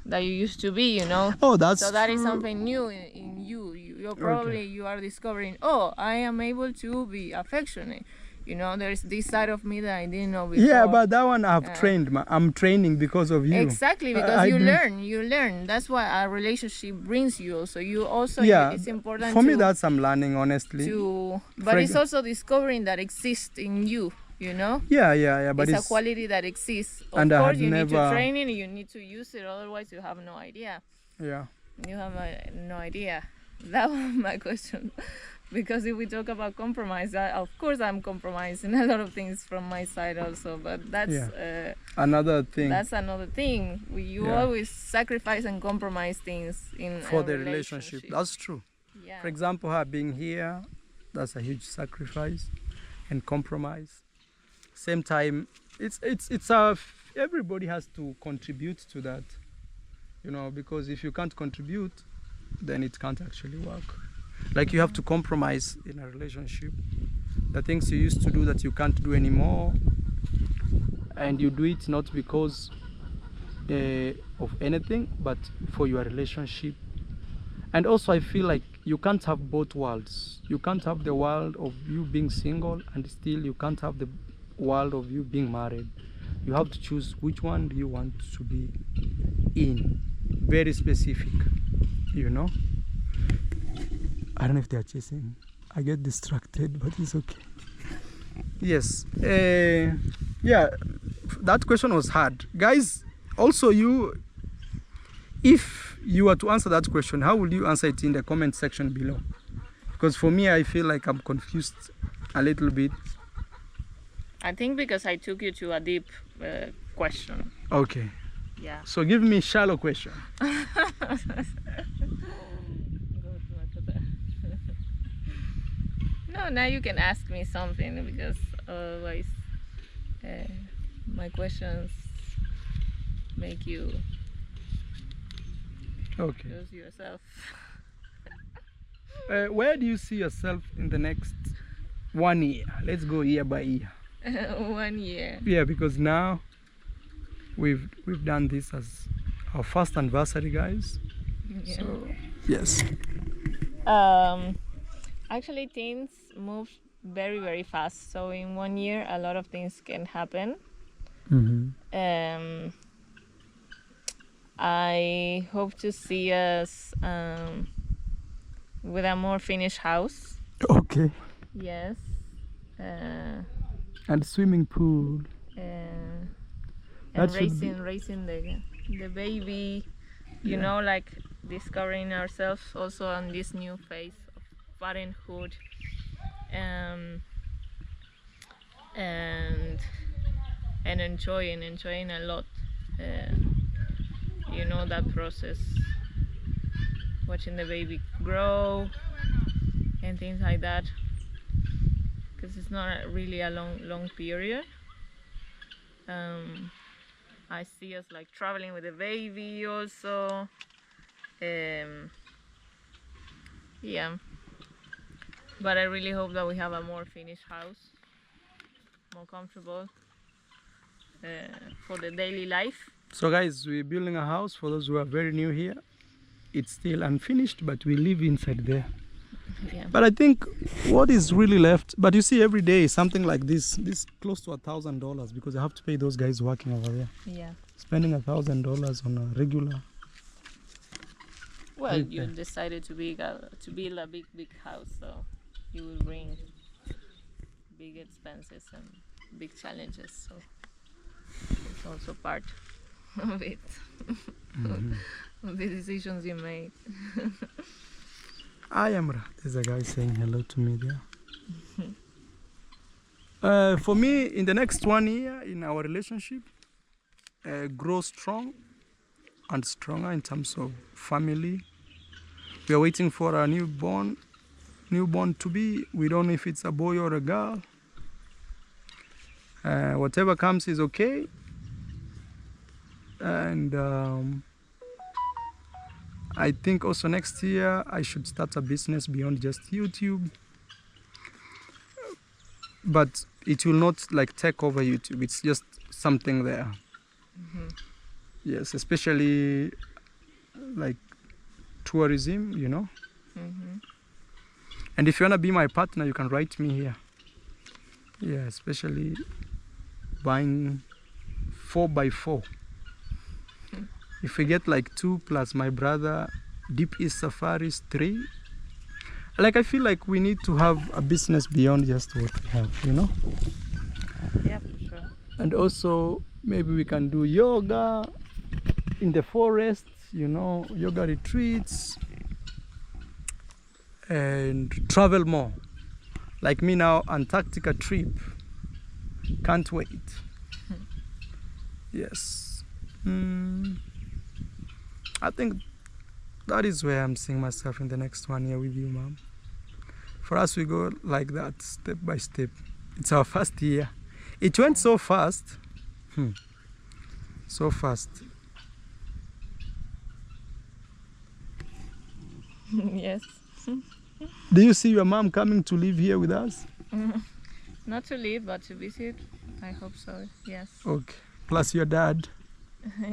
That you used to be, you know. Oh, that's So that is true. something new in you. You're probably you are discovering. Oh, I am able to be affectionate. You know, there's this side of me that I didn't know before. Yeah, but that one I've trained. I'm training because of you. Exactly, because you learn. That's why a relationship brings you. So you also, it's important for me that's I'm learning, honestly. But it's also discovering that exists in you, you know? Yeah, but it's a quality that exists. Of and course, you need to train it, you need to use it, otherwise you have no idea. Yeah. You have no idea. That was my question. Because if we talk about compromise, of course I'm compromising a lot of things from my side also, but that's another thing. That's another thing. You always sacrifice and compromise things for the relationship. That's true. Yeah. For example, her being here, that's a huge sacrifice and compromise. Same time, it's everybody has to contribute to that, you know, because if you can't contribute, then it can't actually work. Like you have to compromise in a relationship. The things you used to do that you can't do anymore, and you do it not because of anything, but for your relationship. And also I feel like you can't have both worlds. You can't have the world of you being single and still you can't have the world of you being married. You have to choose which one do you want to be in. Very specific, you know. I don't know if they are chasing. I get distracted, but it's okay. Yes. Yeah, that question was hard. Guys, also if you were to answer that question, how would you answer it in the comment section below? Because for me, I feel like I'm confused a little bit. I think because I took you to a deep question. Okay. Yeah. So give me a shallow question. No, now you can ask me something because otherwise my questions make you lose yourself. Where do you see yourself in the next 1 year? Let's go year by year. 1 year. Yeah, because now we've done this as our first anniversary, guys. Yeah. So yes. Actually, things move very, very fast. So in 1 year, a lot of things can happen. Mm-hmm. I hope to see us with a more finished house. Okay. Yes. And swimming pool. And That raising the baby. You know, like discovering ourselves also on this new phase of parenthood. And enjoying a lot, you know, that process, watching the baby grow and things like that, because it's not really a long period. I see us like traveling with the baby also. Yeah, but I really hope that we have a more finished house, more comfortable for the daily life. So guys, we're building a house. For those who are very new here, it's still unfinished, but we live inside there. Yeah. But I think what is really left, but you see every day something like this close to $1,000, because I have to pay those guys working over there. Yeah. Spending $1,000 on a regular. Well, you decided to build a big house, so you will bring big expenses and big challenges. So it's also part of it, of the decisions you made. I am. There's a guy saying hello to me there. For me, in the next 1 year in our relationship, grow strong and stronger in terms of family. We are waiting for our newborn to be. We don't know if it's a boy or a girl. Whatever comes is okay. And I think also next year I should start a business beyond just YouTube. But it will not like take over YouTube. It's just something there. Yes, especially like tourism, you know. And if you want to be my partner, you can write me here. Yeah, especially buying 4x4. If we get like 2 plus my brother, Deep East Safaris 3. Like I feel like we need to have a business beyond just what we have, you know? Yeah, for sure. And also maybe we can do yoga in the forest, you know, yoga retreats and travel more. Like me now, Antarctica trip. Can't wait. Yes. I think that is where I'm seeing myself in the next 1 year with you, Mom. For us, we go like that, step by step. It's our first year. It went so fast. So fast. Yes. Do you see your mom coming to live here with us? Not to live, but to visit. I hope so. Yes. Okay. Plus your dad.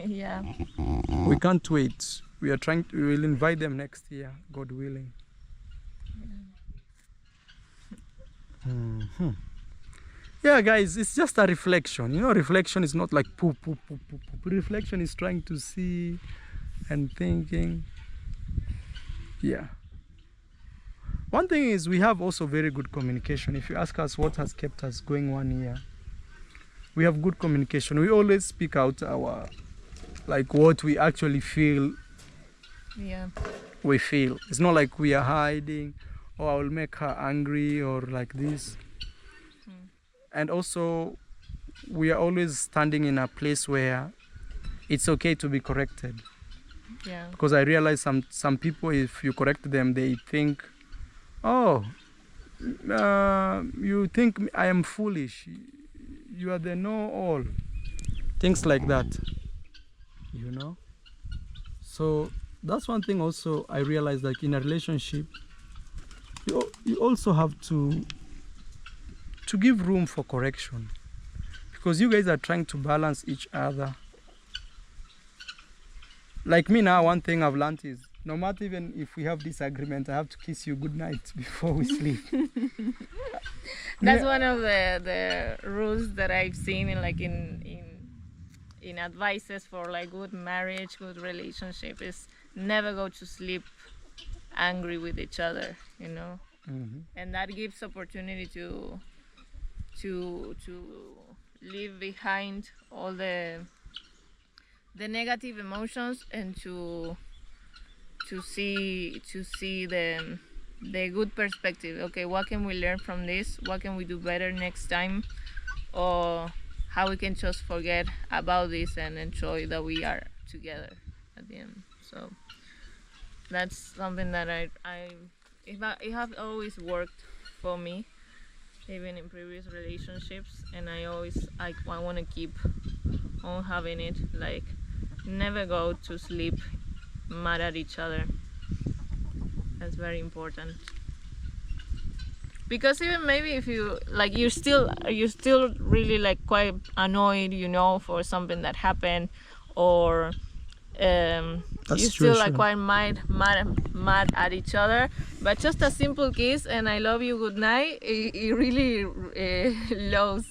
Yeah. We can't wait. We will invite them next year, God willing. Yeah, guys, it's just a reflection. You know, reflection is not like poo, poo, poo, poo, poo. Reflection is trying to see and thinking. Yeah. One thing is we have also very good communication. If you ask us what has kept us going 1 year, we have good communication. We always speak out like what we actually feel. Yeah. We feel. It's not like we are hiding or I will make her angry or like this. And also we are always standing in a place where it's okay to be corrected. Yeah. Because I realize some people, if you correct them, they think, oh, you think I am foolish. You are the know-all. Things like that, you know. So that's one thing also I realized, like in a relationship, you also have to give room for correction, because you guys are trying to balance each other. Like me now, one thing I've learned is no matter even if we have disagreement, I have to kiss you good night before we sleep. That's one of the rules that I've seen in advices for like good marriage, good relationship, is never go to sleep angry with each other, you know. And that gives opportunity to leave behind all the negative emotions and to see the good perspective. Okay, what can we learn from this? What can we do better next time? Or how we can just forget about this and enjoy that we are together at the end. So that's something that it has always worked for me, even in previous relationships, and I want to keep on having it. Like, never go to sleep mad at each other. That's very important, because even maybe if you like, you're still really like quite annoyed, you know, for something that happened, or you still like quite mad at each other, but just a simple kiss and I love you, good night, it really lowers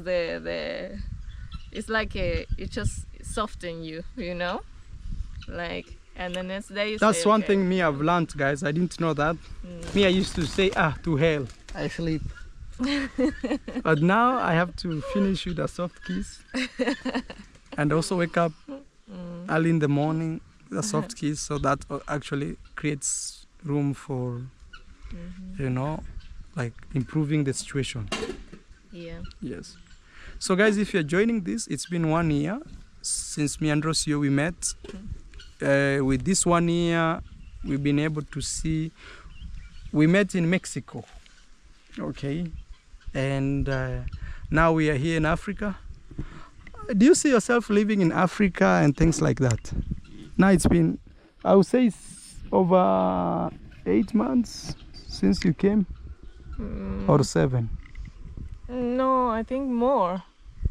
the it's like it just softens you, you know, like. And the next day you that's say, one okay. thing me I've learned, guys. I didn't know that. Me, I used to say, to hell, I sleep. But now I have to finish with a soft kiss and also wake up early in the morning with a soft kiss, so that actually creates room for you know, like improving the situation. Yeah. Yes. So guys, if you're joining this, it's been 1 year since me and Rocio we met. With this 1 year, we've been able to see, we met in Mexico, okay? And now we are here in Africa. Do you see yourself living in Africa and things like that? Now it's been, I would say it's over 8 months since you came, or 7. No, I think more.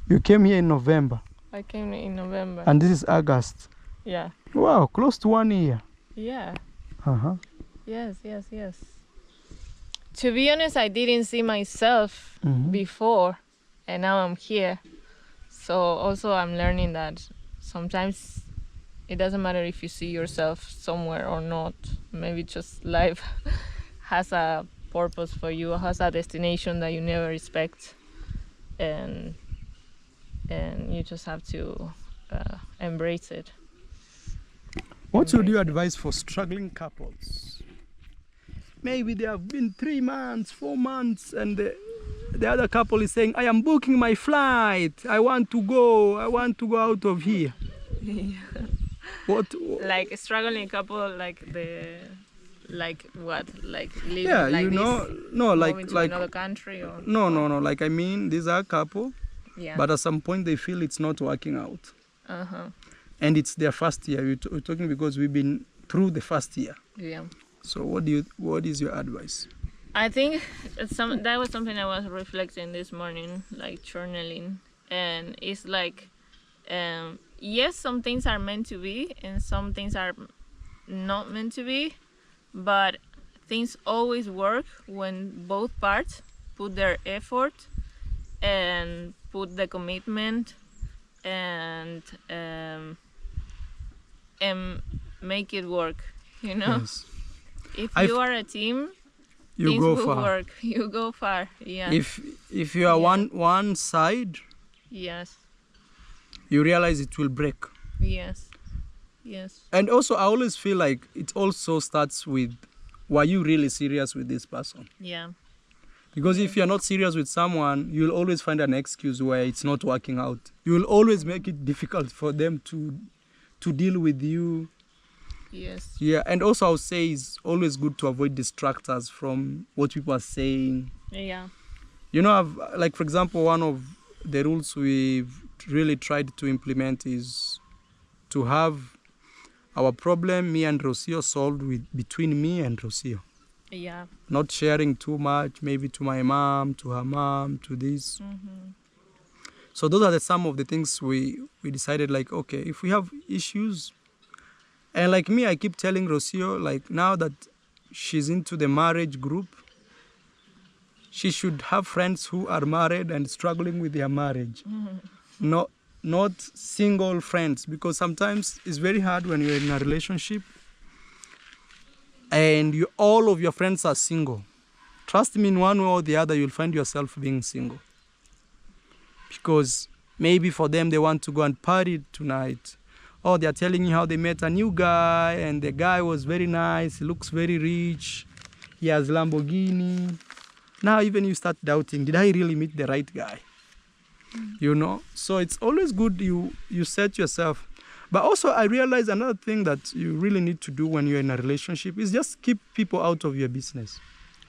You came here in November. I came in November. And this is August. Yeah. Wow, close to 1 year. Yeah. Uh-huh. Yes. To be honest, I didn't see myself before, and now I'm here. So also I'm learning that sometimes it doesn't matter if you see yourself somewhere or not. Maybe just life has a purpose for you, has a destination that you never expect, and you just have to embrace it. What would you advise for struggling couples? Maybe they have been 3 months, 4 months, and the other couple is saying, I am booking my flight. I want to go out of here. Yeah. What? Like a struggling couple, like what? Like living Yeah, like you know, this, no, moving to like another country or no. Like I mean, these are a couple, yeah. but at some point they feel it's not working out, and it's their first year. We're talking because we've been through the first year. Yeah. So what is your advice? I think that was something I was reflecting this morning, like journaling, and it's like, yes, some things are meant to be and some things are not meant to be, but things always work when both parts put their effort and put the commitment and make it work, you know. Yes. If you are a team, you things go will far. work. You go far. Yeah. If you are one side, Yes. you realize it will break. Yes. And also, I always feel like it also starts with, were you really serious with this person? Yeah. Because if you're not serious with someone, you'll always find an excuse where it's not working out. You will always make it difficult for them to deal with you. Yes. Yeah, and also I would say it's always good to avoid distractors from what people are saying. Yeah. You know, like for example, one of the rules we've really tried to implement is to have our problem, me and Rocio, solved between me and Rocio. Yeah. Not sharing too much, maybe to my mom, to her mom, to this. So those are some of the things we decided, like, okay, if we have issues, and like me, I keep telling Rocio, like now that she's into the marriage group, she should have friends who are married and struggling with their marriage. Not single friends, because sometimes it's very hard when you're in a relationship and all of your friends are single. Trust me, in one way or the other, you'll find yourself being single. Because maybe for them, they want to go and party tonight. Or they're telling you how they met a new guy and the guy was very nice, he looks very rich, he has Lamborghini. Now even you start doubting, did I really meet the right guy? You know? So it's always good you set yourself. But also I realize another thing that you really need to do when you're in a relationship is just keep people out of your business.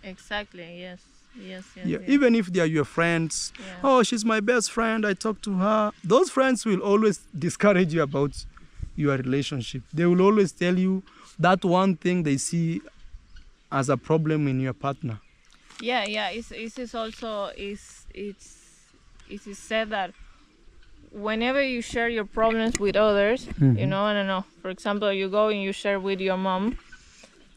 Exactly. Yes. Yeah. Even if they are your friends. Yeah. Oh, she's my best friend, I talk to her. Those friends will always discourage you about your relationship. They will always tell you that one thing they see as a problem in your partner. Yeah. It's also it is said that whenever you share your problems with others, you know, I don't know, for example, you go and you share with your mom,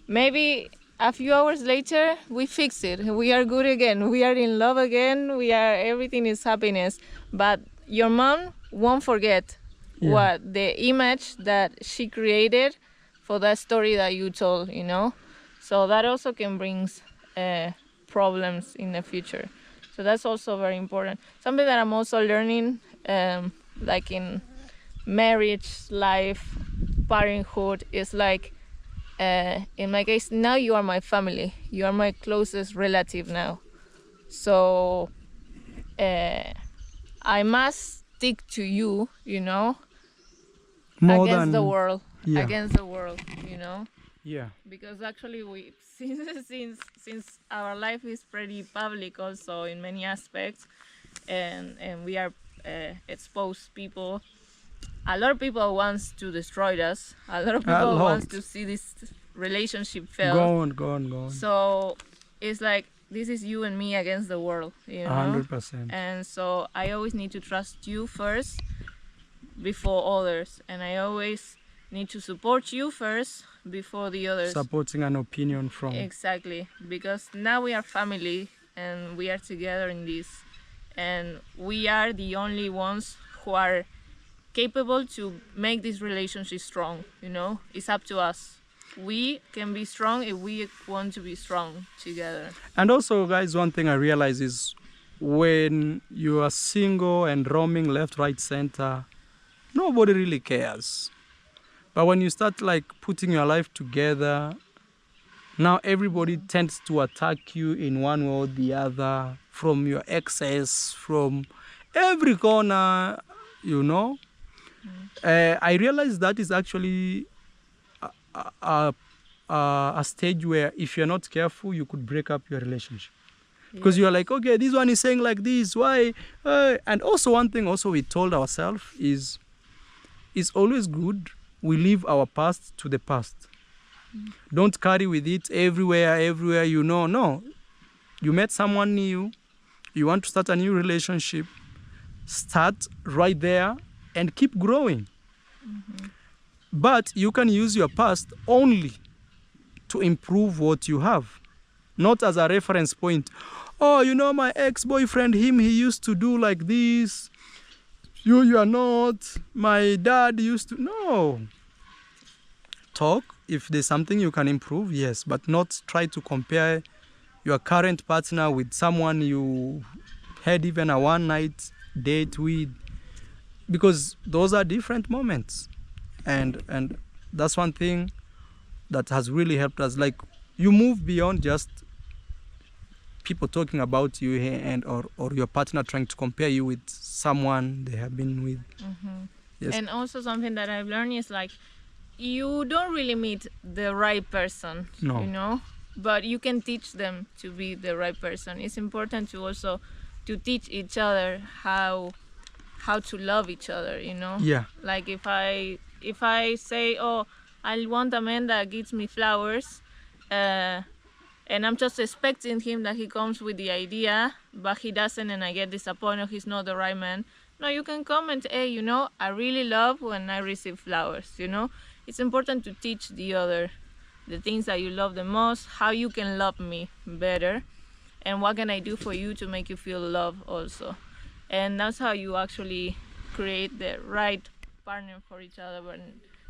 maybe a few hours later we fix it, we are good again, we are in love again, everything is happiness, but your mom won't forget what the image that she created for that story that you told, you know. So that also can bring problems in the future. So that's also very important. Something that I'm also learning, like in marriage, life, parenthood, is like, in my case, now you are my family. You are my closest relative now. So I must stick to you, you know, More against than the world, yeah. against the world, you know. Yeah. Because actually we since our life is pretty public also in many aspects, and we are exposed people. A lot of people wants to destroy us. A lot of people wants to see this relationship fail. Go on. So it's like this is you and me against the world, you know. 100%. And so I always need to trust you first before others, and I always need to support you first before the others. Supporting an opinion from. Exactly, because now we are family and we are together in this, and we are the only ones who are capable to make this relationship strong, you know. It's up to us. We can be strong if we want to be strong together. And also, guys, one thing I realize is when you are single and roaming left, right, center, nobody really cares. But when you start like putting your life together, now everybody tends to attack you in one way or the other, from your exes, from every corner, you know. I realize that is actually a stage where if you're not careful, you could break up your relationship. Because you're like, okay, this one is saying like this, why? And also one thing also we told ourselves is, it's always good we leave our past to the past. Don't carry with it everywhere, you know. No. You met someone new, you want to start a new relationship, start right there and keep growing. But you can use your past only to improve what you have, not as a reference point. Oh, you know, my ex-boyfriend, he used to do like this. You are not. My dad used to. No. Talk. If there's something you can improve, yes, but not try to compare your current partner with someone you had even a one-night date with, because those are different moments. And that's one thing that has really helped us. Like, you move beyond just people talking about you and or your partner trying to compare you with someone they have been with. Yes. And also something that I've learned is like, you don't really meet the right person, No. you know, but you can teach them to be the right person. It's important to also to teach each other how to love each other, you know. Yeah. Like if I say, oh, I want a man that gives me flowers, and I'm just expecting him that he comes with the idea, but he doesn't, and I get disappointed, he's not the right man. No, you can comment, hey, you know, I really love when I receive flowers, you know. It's important to teach the other the things that you love the most, how you can love me better, and what can I do for you to make you feel love also. And that's how you actually create the right partner for each other. But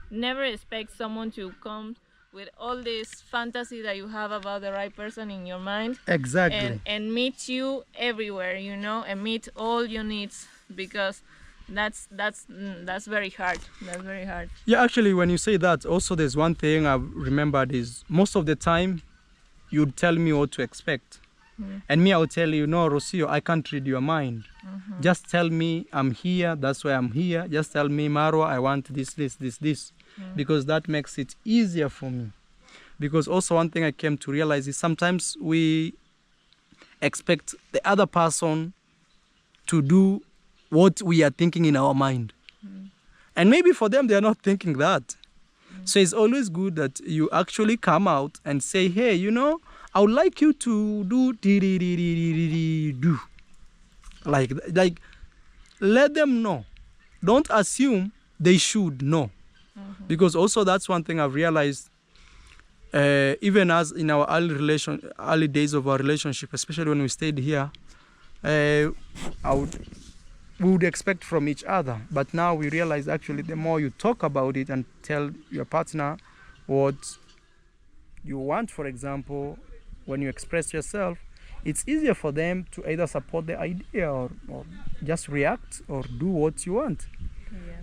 never expect someone to come with all this fantasy that you have about the right person in your mind. Exactly. And meet you everywhere, you know, and meet all your needs, because that's very hard. That's very hard. Yeah, actually, when you say that, also there's one thing I've remembered is most of the time you'd tell me what to expect. And me, I'll tell you, no, Rocio, I can't read your mind. Just tell me I'm here, that's why I'm here. Just tell me, Marwa, I want this. Because that makes it easier for me. Because also one thing I came to realize is sometimes we expect the other person to do what we are thinking in our mind. And maybe for them, they are not thinking that. So it's always good that you actually come out and say, hey, you know, I would like you to do do. Like let them know. Don't assume they should know. Because also that's one thing I've realized, even as in our early days of our relationship, especially when we stayed here, we would expect from each other. But now we realize actually the more you talk about it and tell your partner what you want, for example, when you express yourself, it's easier for them to either support the idea or just react or do what you want.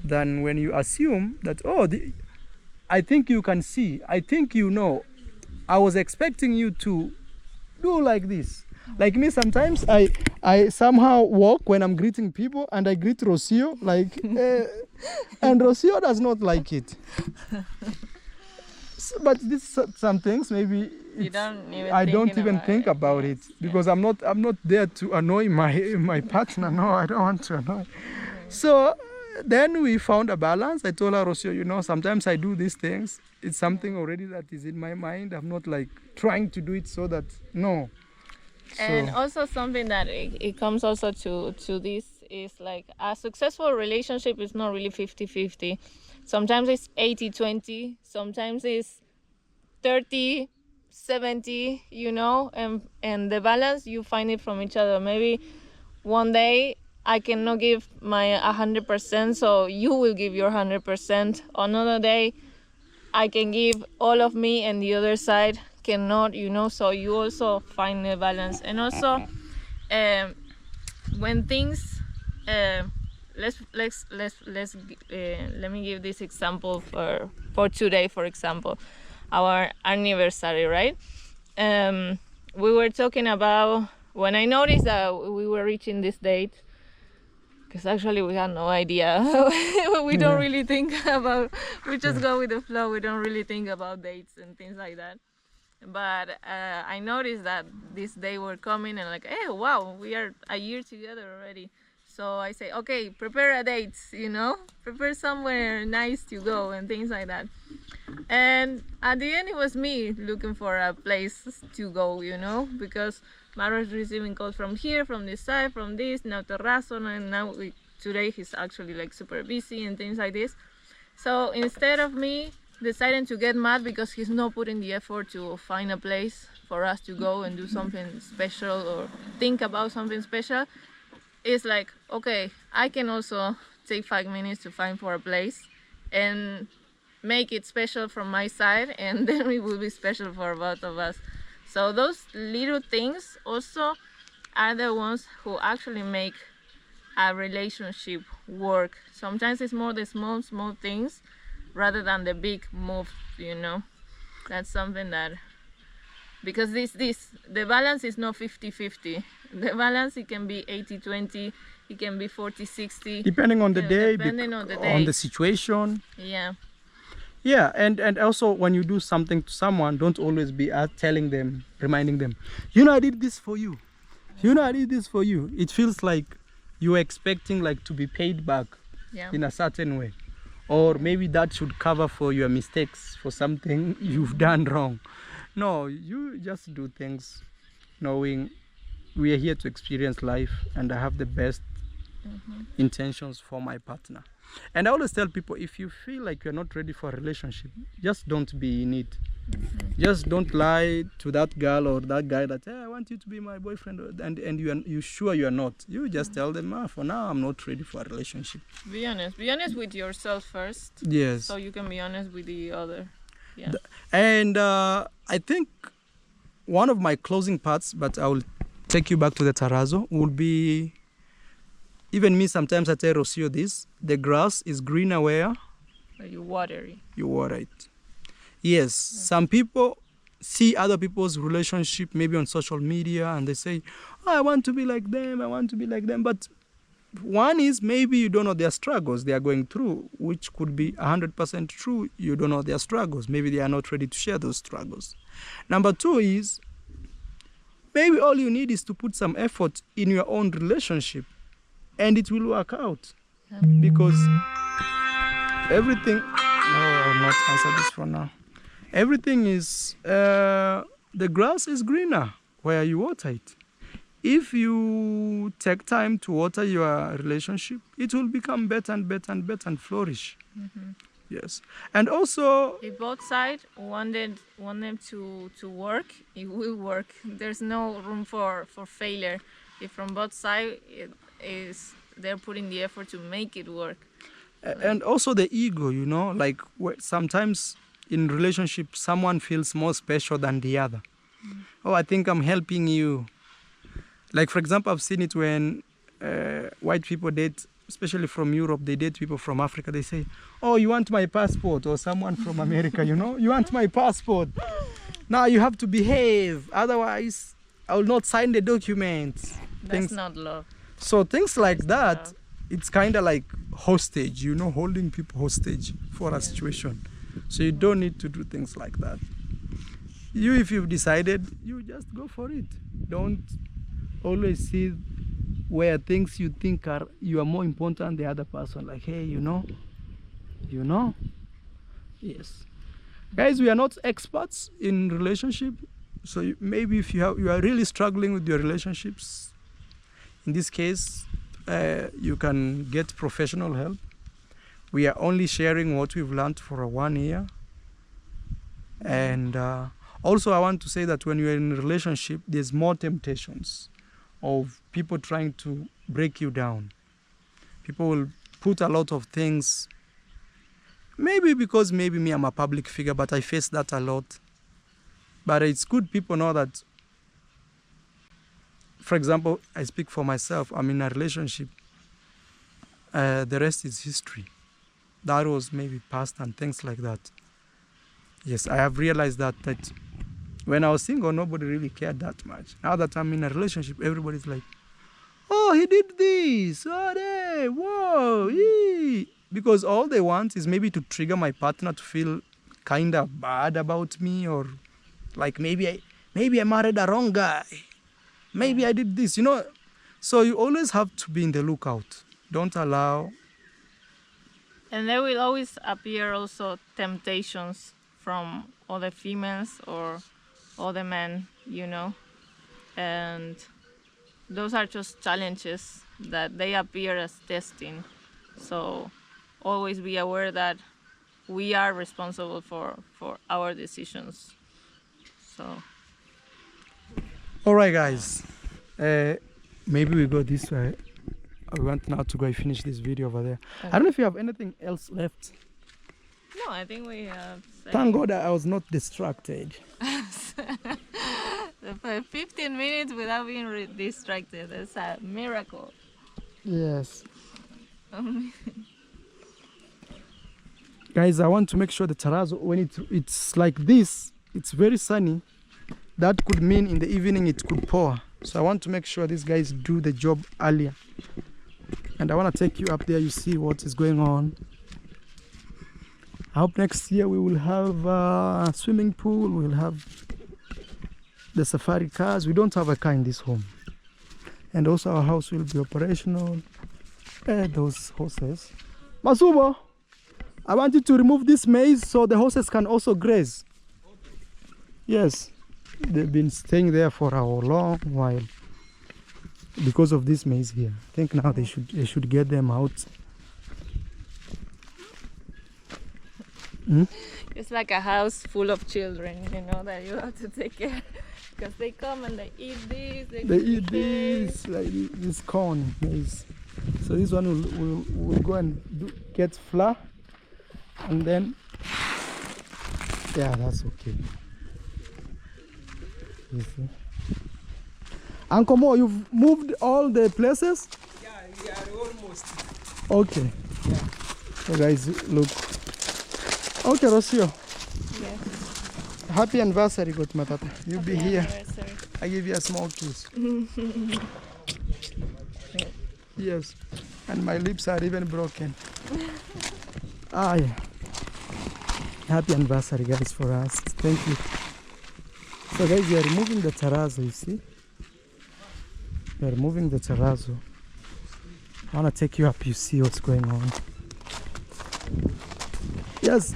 Than when you assume that, oh, I think you can see, I think you know, I was expecting you to do like this. Like me, sometimes I somehow walk when I'm greeting people, and I greet Rocio, like, and Rocio does not like it. So, but this some things maybe I don't even think about it because I'm not there to annoy my partner. No, I don't want to annoy. So then we found a balance. I told her, Rocio, you know, sometimes I do these things. It's something already that is in my mind. I'm not like trying to do it so that, no. And also something that it comes also to this is like a successful relationship is not really 50-50. Sometimes it's 80-20. Sometimes it's 30-70, you know, and the balance, you find it from each other. Maybe one day I cannot give my 100%, so you will give your 100%. Another day I can give all of me and the other side cannot, you know, so you also find a balance. And also when things let me give this example for today, for example, our anniversary, right? We were talking about when I noticed that we were reaching this date, because actually we had no idea. We don't really think about, we just go with the flow. We don't really think about dates and things like that. But I noticed that this day were coming and like, hey, wow, we are a year together already. So I say, okay, prepare a date, you know, prepare somewhere nice to go and things like that. And at the end, it was me looking for a place to go, you know, because Mara was receiving calls from here, from this side, from this, now Terrazo, and now today he's actually like super busy and things like this. So instead of me deciding to get mad because he's not putting the effort to find a place for us to go and do something special or think about something special, it's like, okay, I can also take 5 minutes to find for a place and make it special from my side, and then it will be special for both of us. So those little things also are the ones who actually make a relationship work. Sometimes it's more the small things rather than the big move, you know. That's something that, because the balance is not 50-50. The balance, it can be 80-20, it can be 40-60. Depending on the day, on the situation. Yeah. Yeah, and also when you do something to someone, don't always be telling them, reminding them, you know, I did this for you. You know, I did this for you. It feels like you're expecting like to be paid back in a certain way. Or maybe that should cover for your mistakes, for something you've done wrong. No, you just do things knowing we are here to experience life and I have the best intentions for my partner. And I always tell people, if you feel like you're not ready for a relationship, just don't be in it. Just don't lie to that girl or that guy that, hey, I want you to be my boyfriend, and you sure you're not. You just tell them, for now I'm not ready for a relationship. Be honest with yourself first. Yes. So you can be honest with the other. Yeah. And I think one of my closing parts, but I will take you back to the terrazzo, would be, even me sometimes I tell Rocio this, the grass is greener where? Where you water it. You water it. Yes, some people see other people's relationship maybe on social media and they say, oh, I want to be like them, I want to be like them. But one is maybe you don't know their struggles they are going through, which could be 100% true. You don't know their struggles. Maybe they are not ready to share those struggles. Number two is, maybe all you need is to put some effort in your own relationship and it will work out. Because everything, no, I will not answer this for now. Everything is, the grass is greener where you water it. If you take time to water your relationship, it will become better and better and better and flourish. Yes. And also, if both sides want them to work, it will work. There's no room for failure. If from both sides they're putting the effort to make it work. And also the ego, you know, like sometimes in relationship, someone feels more special than the other. Oh, I think I'm helping you. Like, for example, I've seen it when white people date, especially from Europe, they date people from Africa. They say, oh, you want my passport? Or someone from America, you know, you want my passport. Now you have to behave. Otherwise, I will not sign the documents. That's not love. So things like That's that, not love. it's kind of like hostage, you know, holding people hostage for a situation. So you don't need to do things like that. You, if you've decided, you just go for it. Don't always see where things you think you are more important than the other person. Like, hey, you know. Yes. Guys, we are not experts in relationship. So maybe if you are really struggling with your relationships, in this case, you can get professional help. We are only sharing what we've learned for 1 year. And also I want to say that when you're in a relationship, there's more temptations of people trying to break you down. People will put a lot of things, maybe because maybe me, I'm a public figure, but I face that a lot. But it's good people know that, for example, I speak for myself, I'm in a relationship. The rest is history. That was maybe past and things like that. Yes, I have realized that when I was single, nobody really cared that much. Now that I'm in a relationship, everybody's like, oh, he did this, oh, hey, whoa, yee. Because all they want is maybe to trigger my partner to feel kind of bad about me, or like maybe I married a wrong guy. Maybe I did this, you know. So you always have to be in the lookout. Don't allow. And there will always appear also temptations from other females or other men, you know. And those are just challenges that they appear as testing. So always be aware that we are responsible for our decisions. So. All right, guys. Maybe we go this way. I want now to go finish this video over there. Okay. I don't know if you have anything else left. No, I think we have. Thank God I was not distracted. For 15 minutes without being distracted. That's a miracle. Yes. Guys, I want to make sure the terrazzo, when it's like this, it's very sunny. That could mean in the evening it could pour. So I want to make sure these guys do the job earlier. And I want to take you up there, you see what is going on. I hope next year we will have a swimming pool, we'll have the safari cars. We don't have a car in this home. And also our house will be operational. Those horses. Masubo, I want you to remove this maize so the horses can also graze. Yes, they've been staying there for a long while because of this maize here. I think now they should get them out. It's like a house full of children, you know, that you have to take care. Because they come and they eat this, they eat this, like this corn maize. So this one will go and get flour, and then, yeah, that's okay. You see? Uncle Mo, you've moved all the places? Yeah, we are almost. Okay. Yeah. So guys, look. Okay, Rocio. Yes. Happy anniversary, God Matata. You'll be here. Anniversary. I give you a small kiss. Yes. And my lips are even broken. Ah, yeah. Happy anniversary, guys, for us. Thank you. So, guys, we are removing the terrazzo, you see? We are removing the terrazzo. I want to take you up, you see what's going on. Yes,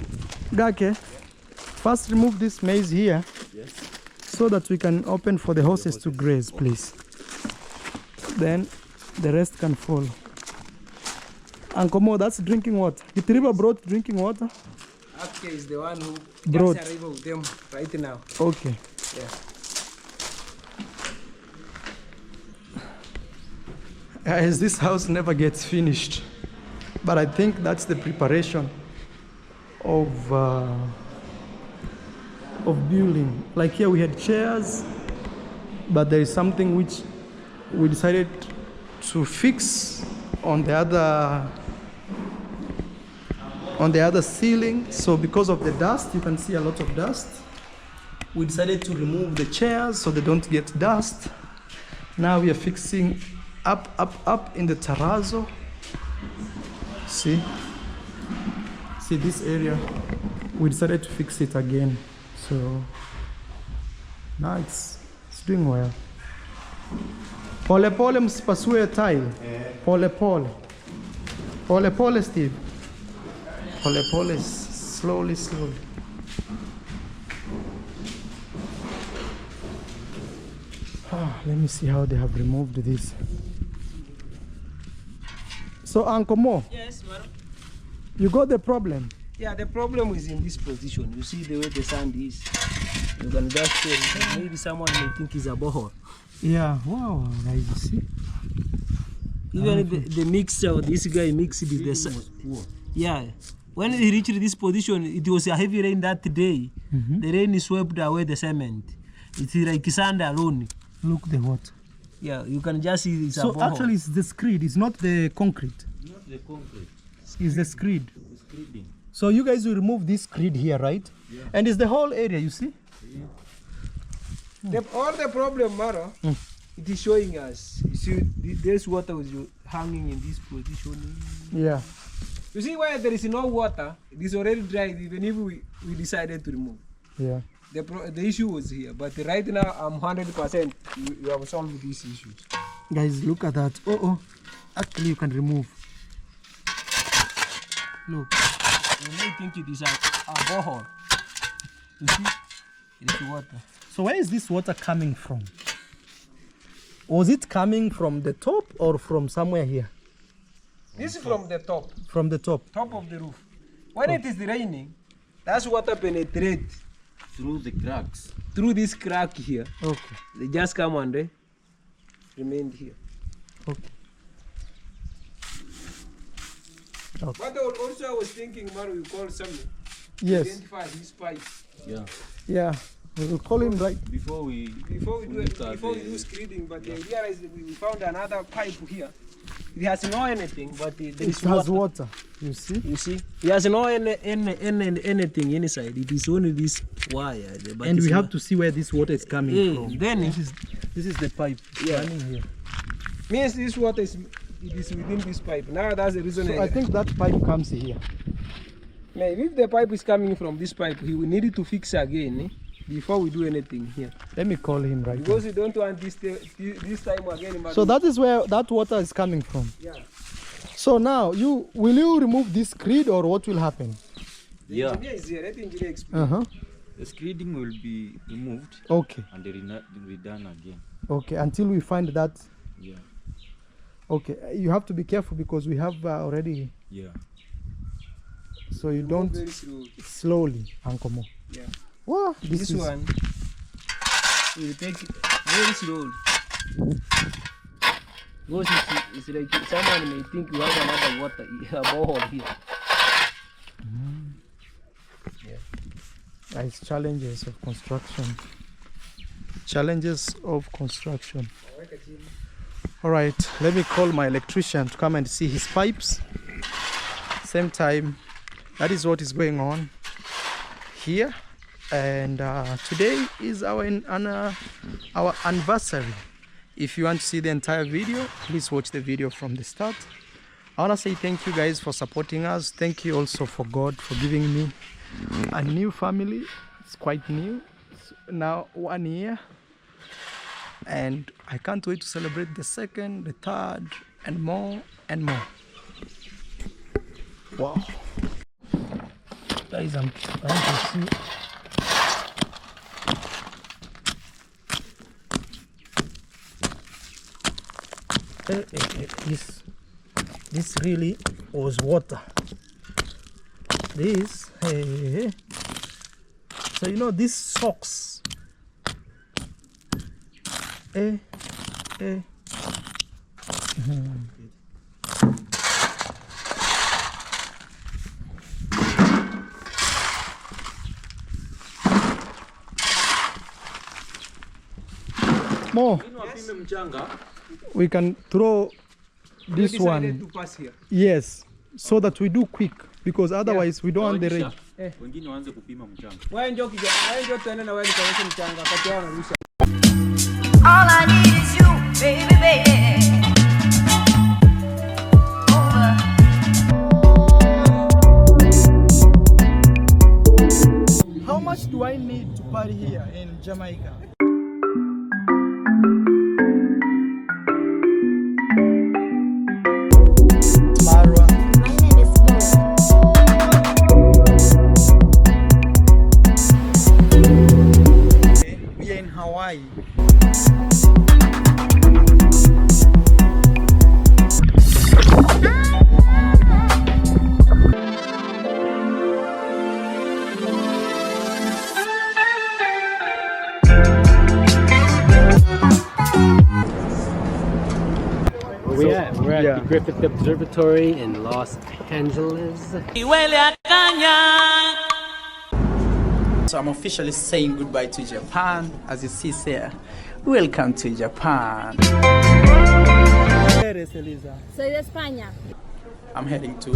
Gake. First, remove this maize here. Yes. So that we can open for the horses to graze, please. Then the rest can follow. Uncle Mo, that's drinking water. Gitriba brought drinking water? Aqui is the one who Brought. just arrived with them right now. Okay. Yeah. Guys, this house never gets finished. But I think that's the preparation of building. Like here we had chairs, but there is something which we decided to fix on the other ceiling. So because of the dust, you can see a lot of dust. We decided to remove the chairs so they don't get dust. Now we are fixing up in the terrazzo. See this area? We decided to fix it again. So now it's doing well. Pole pole msipasue tile. Pole pole. Pole pole, Steve. Pole pole, slowly. Let me see how they have removed this. So Uncle Mo, Yes, madam. you got the problem? Yeah, the problem is in this position. You see the way the sand is. You can just tell. Maybe someone may think it's a borehole. Yeah, wow, guys, you see? Even the mixture, this guy mixed with the sand. Yeah. When he reached this position, it was a heavy rain that day. The rain swept away the cement. It's like sand alone. Look the water. Yeah, you can just see it's a So borehole. actually it's the screed, it's not the concrete. Not the concrete. It's the screed. The screeding. So you guys will remove this screed here, right? Yeah. And it's the whole area, you see? All the problem, Mara, it is showing us. You see, this water was hanging in this position. Yeah. You see why there is no water? It is already dry, even if we decided to remove. Yeah. The issue was here, but right now I'm 100% you have solved these issues. Guys, look at that. Oh. Actually, you can remove. Look, you may think it is a borehole. You see, it is water. So where is this water coming from? Was it coming from the top or from somewhere here? This is from the top From the top. of the roof. When it is raining, that's water penetrate Through the cracks. through this crack here. Okay. They just come and they remained here. Okay. But also I was thinking, Maru, you call something. Yes. Identify his pipe. Yeah. Yeah. We will call him right. Before we Before we do screeding, but they realized that we found another pipe here. It has no anything, but there It is has water. water. You see? You see, it has no anything inside. It is only this wire. But And it's we have not- to see where this water is coming from. Then This is the pipe running here. means this water is within this pipe. Now that's the reason. So I think that pipe comes here. Maybe if the pipe is coming from this pipe, he will need to fix again before we do anything here. Let me call him right now. Because we don't want this time again. But So that is where that water is coming from. yeah. So now will you remove this screed or what will happen? The Yeah. engineer is here. Let the engineer explain. Uh-huh. the screeding will be removed Okay. and redone again. Okay. Until we find that. Yeah. Okay. You have to be careful because we have already. Yeah. So you don't Very slow. slowly, Uncle Mo. Yeah. Wow. This is one we will take it very slowly. Because it's like someone may think we have another water, a borehole here. Guys, challenges of construction. Challenges of construction. All right, let me call my electrician to come and see his pipes. Same time, that is what is going on here. And today is our anniversary. If you want to see the entire video, please watch the video from the start. I want to say thank you guys for supporting us. Thank you also for God for giving me a new family. It's quite new. It's now 1 year. And I can't wait to celebrate the second, the third, and more and more. Wow. Guys, I'm trying to see. This really was water. This, so you know these socks. More. We can throw this We decided one. to pass here. Yes, so that we do quick because otherwise we don't want the rain. Wengine waanze kupima mchanga. Wewe njoo tuende na wewe nikaonyeshe mchanga wakati wao wanarusha. All I need is you, baby, baby. Over. How much do I need to party here in Jamaica? Marwa. My name is We are in Hawaii. We're at the Griffith Observatory in Los Angeles. So I'm officially saying goodbye to Japan. As you see here, welcome to Japan. ¿Eres, Elisa? Soy de España. I'm heading to